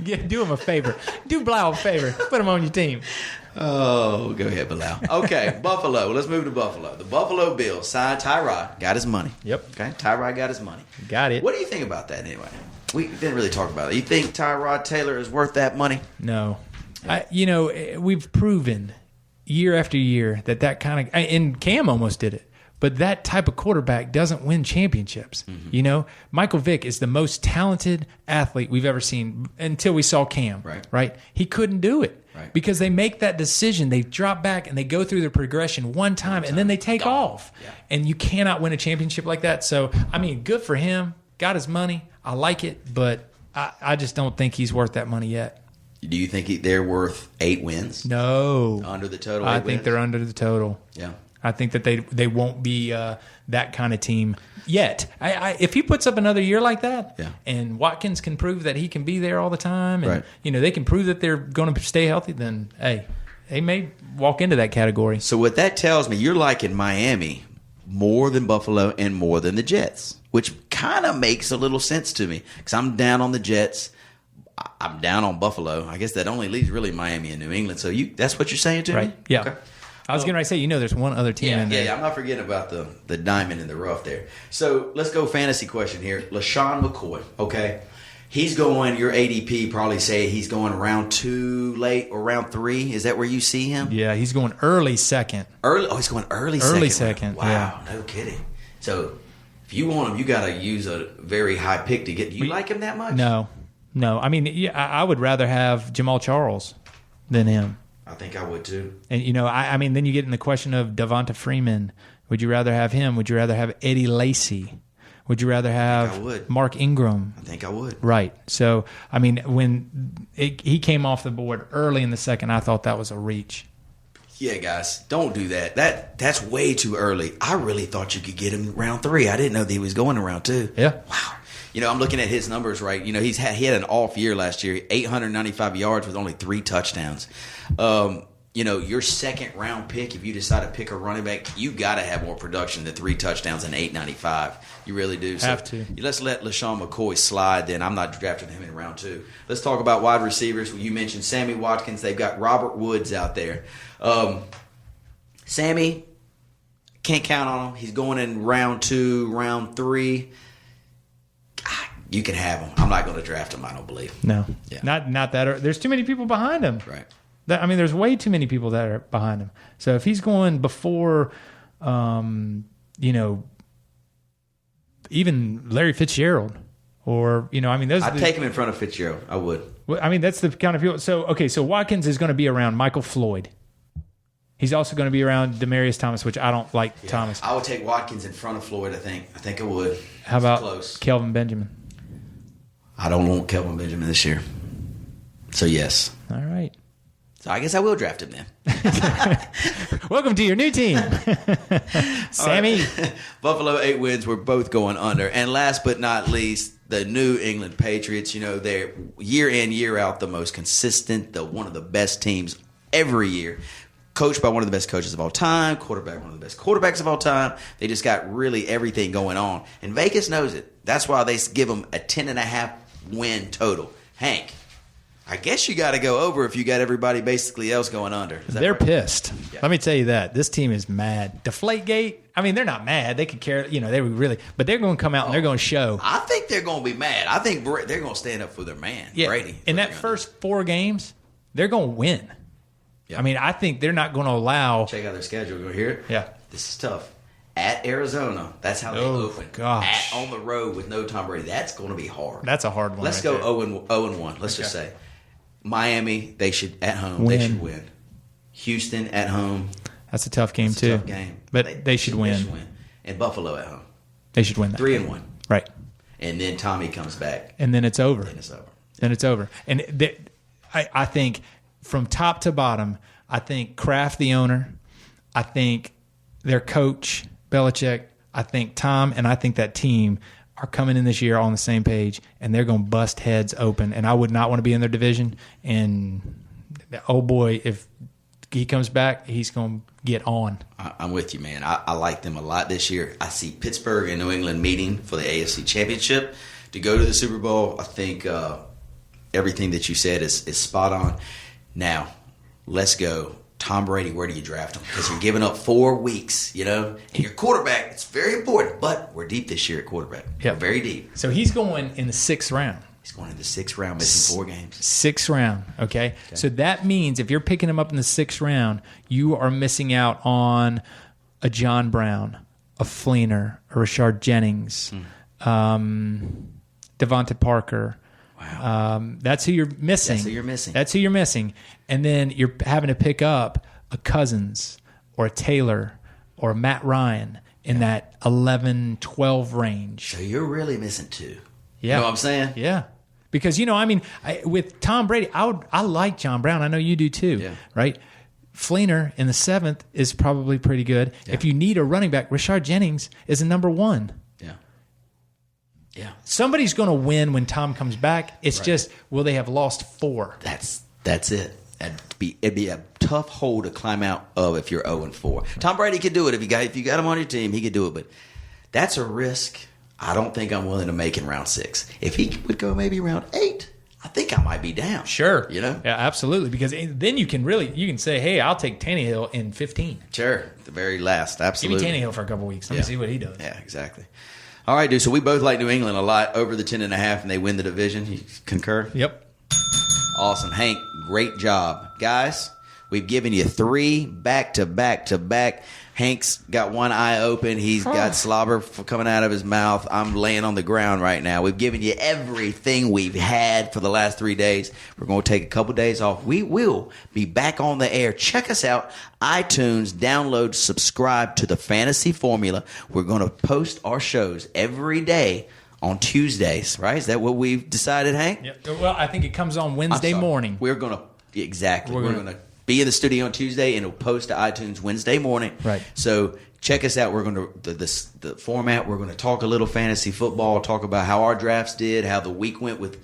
Do him a favor. Do Bilal a favor. Put him on your team. Oh, go ahead, Bilal. Okay, Buffalo. Let's move to Buffalo. The Buffalo Bills signed Tyrod. Got his money. Yep. Okay, Tyrod got his money. Got it. What do you think about that anyway? We didn't really talk about it. You think Tyrod Taylor is worth that money? No. We've proven year after year that kind of – and Cam almost did it. But that type of quarterback doesn't win championships. Mm-hmm. Michael Vick is the most talented athlete we've ever seen until we saw Cam. Right? He couldn't do it because they make that decision. They drop back and they go through the progression one time and then they take off. Yeah. And you cannot win a championship like that. So, good for him. Got his money. I like it, but I just don't think he's worth that money yet. Do you think they're worth 8 wins? No. Under the total? I think they're under the total. Yeah. I think that they won't be that kind of team yet. If he puts up another year like that, and Watkins can prove that he can be there all the time, and they can prove that they're going to stay healthy, then hey, they may walk into that category. So what that tells me, you're liking Miami more than Buffalo and more than the Jets, which kind of makes a little sense to me because I'm down on the Jets. I'm down on Buffalo. I guess that only leaves really Miami and New England. So that's what you're saying to me? Right. Yeah. Okay. I was going to say, there's one other team in there. Yeah, I'm not forgetting about the diamond in the rough there. So let's go fantasy question here. LaShawn McCoy, okay? He's going, your ADP probably say he's going round 2 late or round 3. Is that where you see him? Yeah, he's going early second. He's going early second. Early second, wow, no kidding. So if you want him, you got to use a very high pick to get. Do you like him that much? No. I would rather have Jamal Charles than him. I think I would too. And then you get in the question of Devonta Freeman. Would you rather have him? Would you rather have Eddie Lacy? Would you rather have Mark Ingram? I think I would. Right. So, when he came off the board early in the second, I thought that was a reach. Yeah, guys, don't do that. That's way too early. I really thought you could get him round 3. I didn't know that he was going to round 2. Yeah. Wow. I'm looking at his numbers, right? He had an off year last year, 895 yards with only 3 touchdowns. Your second round pick, if you decide to pick a running back, you got to have more production than 3 touchdowns and 895. You really do. Have to. Let's let LaShawn McCoy slide. Then I'm not drafting him in round 2. Let's talk about wide receivers. You mentioned Sammy Watkins. They've got Robert Woods out there. Sammy, can't count on him. He's going in round 2, round 3. You can have him. I'm not going to draft him, I don't believe. No. Yeah. Not that. There's too many people behind him. Right. There's way too many people that are behind him. So if he's going before, even Larry Fitzgerald or, I'd take him in front of Fitzgerald. I would. That's the kind of people. So Watkins is going to be around Michael Floyd. He's also going to be around Demaryius Thomas, which I don't like Thomas. I would take Watkins in front of Floyd, I think. I think I would. How about Kelvin Benjamin? I don't want Kelvin Benjamin this year. So, yes. All right. So I guess I will draft him then. Welcome to your new team, Sammy. Right. Buffalo 8 wins. We're both going under. And last but not least, the New England Patriots. They're year in, year out the most consistent, one of the best teams every year. Coached by one of the best coaches of all time, quarterback, one of the best quarterbacks of all time. They just got really everything going on. And Vegas knows it. That's why they give them a 10.5 win total. Hank, I guess you got to go over if you got everybody basically else going under. They're right? Pissed. Yeah. Let me tell you that. This team is mad. Deflategate, I mean, they're not mad. They could care, they were really, but they're going to come out and they're going to show. I think they're going to be mad. I think they're going to stand up for their man, Brady. In that first 4 games, they're going to win. Yeah. I mean, I think they're not going to allow. Check out their schedule. You hear it? Yeah. This is tough. At Arizona, that's how they open. Gosh. On the road with no Tom Brady, that's going to be hard. That's a hard one. Let's go 0-1. Let's just say Miami. They should at home. Win. They should win. Houston at home. That's a tough game too. Tough game, but they should win. They should win. And Buffalo at home. They should win that. 3-1. Right. And then Tommy comes back. And then it's over. Then it's over. And I think from top to bottom, I think Kraft, the owner, I think their coach, Belichick, I think Tom, and I think that team are coming in this year on the same page, and they're going to bust heads open. And I would not want to be in their division. And, oh, boy, if he comes back, he's going to get on. I'm with you, man. I like them a lot this year. I see Pittsburgh and New England meeting for the AFC Championship to go to the Super Bowl. I think everything that you said is spot on. Now, let's go. Tom Brady, where do you draft him? Because you're giving up 4 weeks, and your quarterback, it's very important. But we're deep this year at quarterback. Yep. We're very deep. So he's going in the 6th round. He's going in the 6th round, missing 4 games. 6th round, okay? So that means if you're picking him up in the 6th round, you are missing out on a John Brown, a Fleener, a Rashard Jennings, Devontae Parker. Wow. That's who you're missing. That's who you're missing. And then you're having to pick up a Cousins or a Taylor or a Matt Ryan in that 11-12 range. So you're really missing 2. Yeah. You know what I'm saying? Yeah. Because, with Tom Brady, I like John Brown. I know you do too, right? Fleener in the 7th is probably pretty good. Yeah. If you need a running back, Rashard Jennings is a number 1. Yeah. Somebody's going to win when Tom comes back. It's just, will they have lost 4? That's it. It'd be a tough hole to climb out of if you're 0-4. Tom Brady could do it if you got him on your team. He could do it, but that's a risk. I don't think I'm willing to make in round 6. If he would go maybe round 8, I think I might be down. Sure, Yeah, absolutely. Because then you can say, hey, I'll take Tannehill in 15. Sure, the very last, absolutely. Give me Tannehill for a couple weeks. Let me see what he does. Yeah, exactly. All right, dude. So we both like New England a lot over the 10.5, and they win the division. You concur? Yep. Awesome. Hank, great job. Guys, we've given you 3 back-to-back-to-back. Hank's got one eye open. He's got slobber coming out of his mouth. I'm laying on the ground right now. We've given you everything we've had for the last 3 days. We're going to take a couple days off. We will be back on the air. Check us out. iTunes, download, subscribe to the Fantasy Formula. We're going to post our shows every day on Tuesdays, right? Is that what we've decided, Hank? Yep. Well, I think it comes on Wednesday morning. We're going to We're going to be in the studio on Tuesday, and it'll post to iTunes Wednesday morning. Right. So check us out. We're going to the format. We're going to talk a little fantasy football. Talk about how our drafts did, how the week went with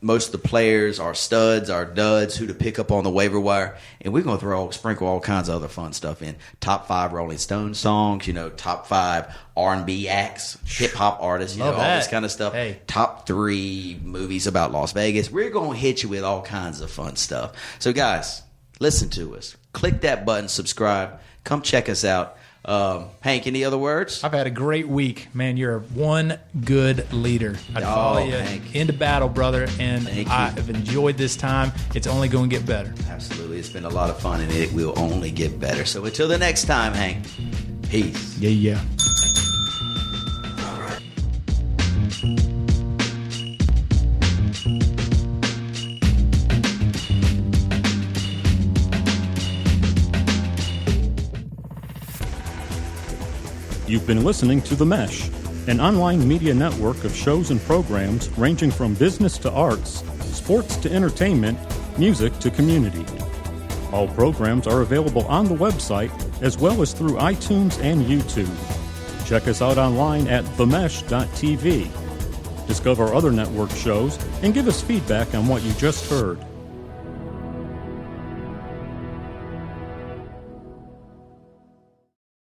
most of the players, our studs, our duds, who to pick up on the waiver wire, and we're going to sprinkle all kinds of other fun stuff in. Top 5 Rolling Stones songs. Top 5 R&B acts, hip hop artists. All this kind of stuff. Hey. Top 3 movies about Las Vegas. We're going to hit you with all kinds of fun stuff. So, guys, listen to us. Click that button, subscribe. Come check us out. Hank, any other words? I've had a great week. Man, you're one good leader. I'd follow you into battle, brother, and I have enjoyed this time. It's only going to get better. Absolutely. It's been a lot of fun, and it will only get better. So until the next time, Hank, peace. Yeah. You've been listening to The Mesh, an online media network of shows and programs ranging from business to arts, sports to entertainment, music to community. All programs are available on the website as well as through iTunes and YouTube. Check us out online at themesh.tv. Discover other network shows and give us feedback on what you just heard.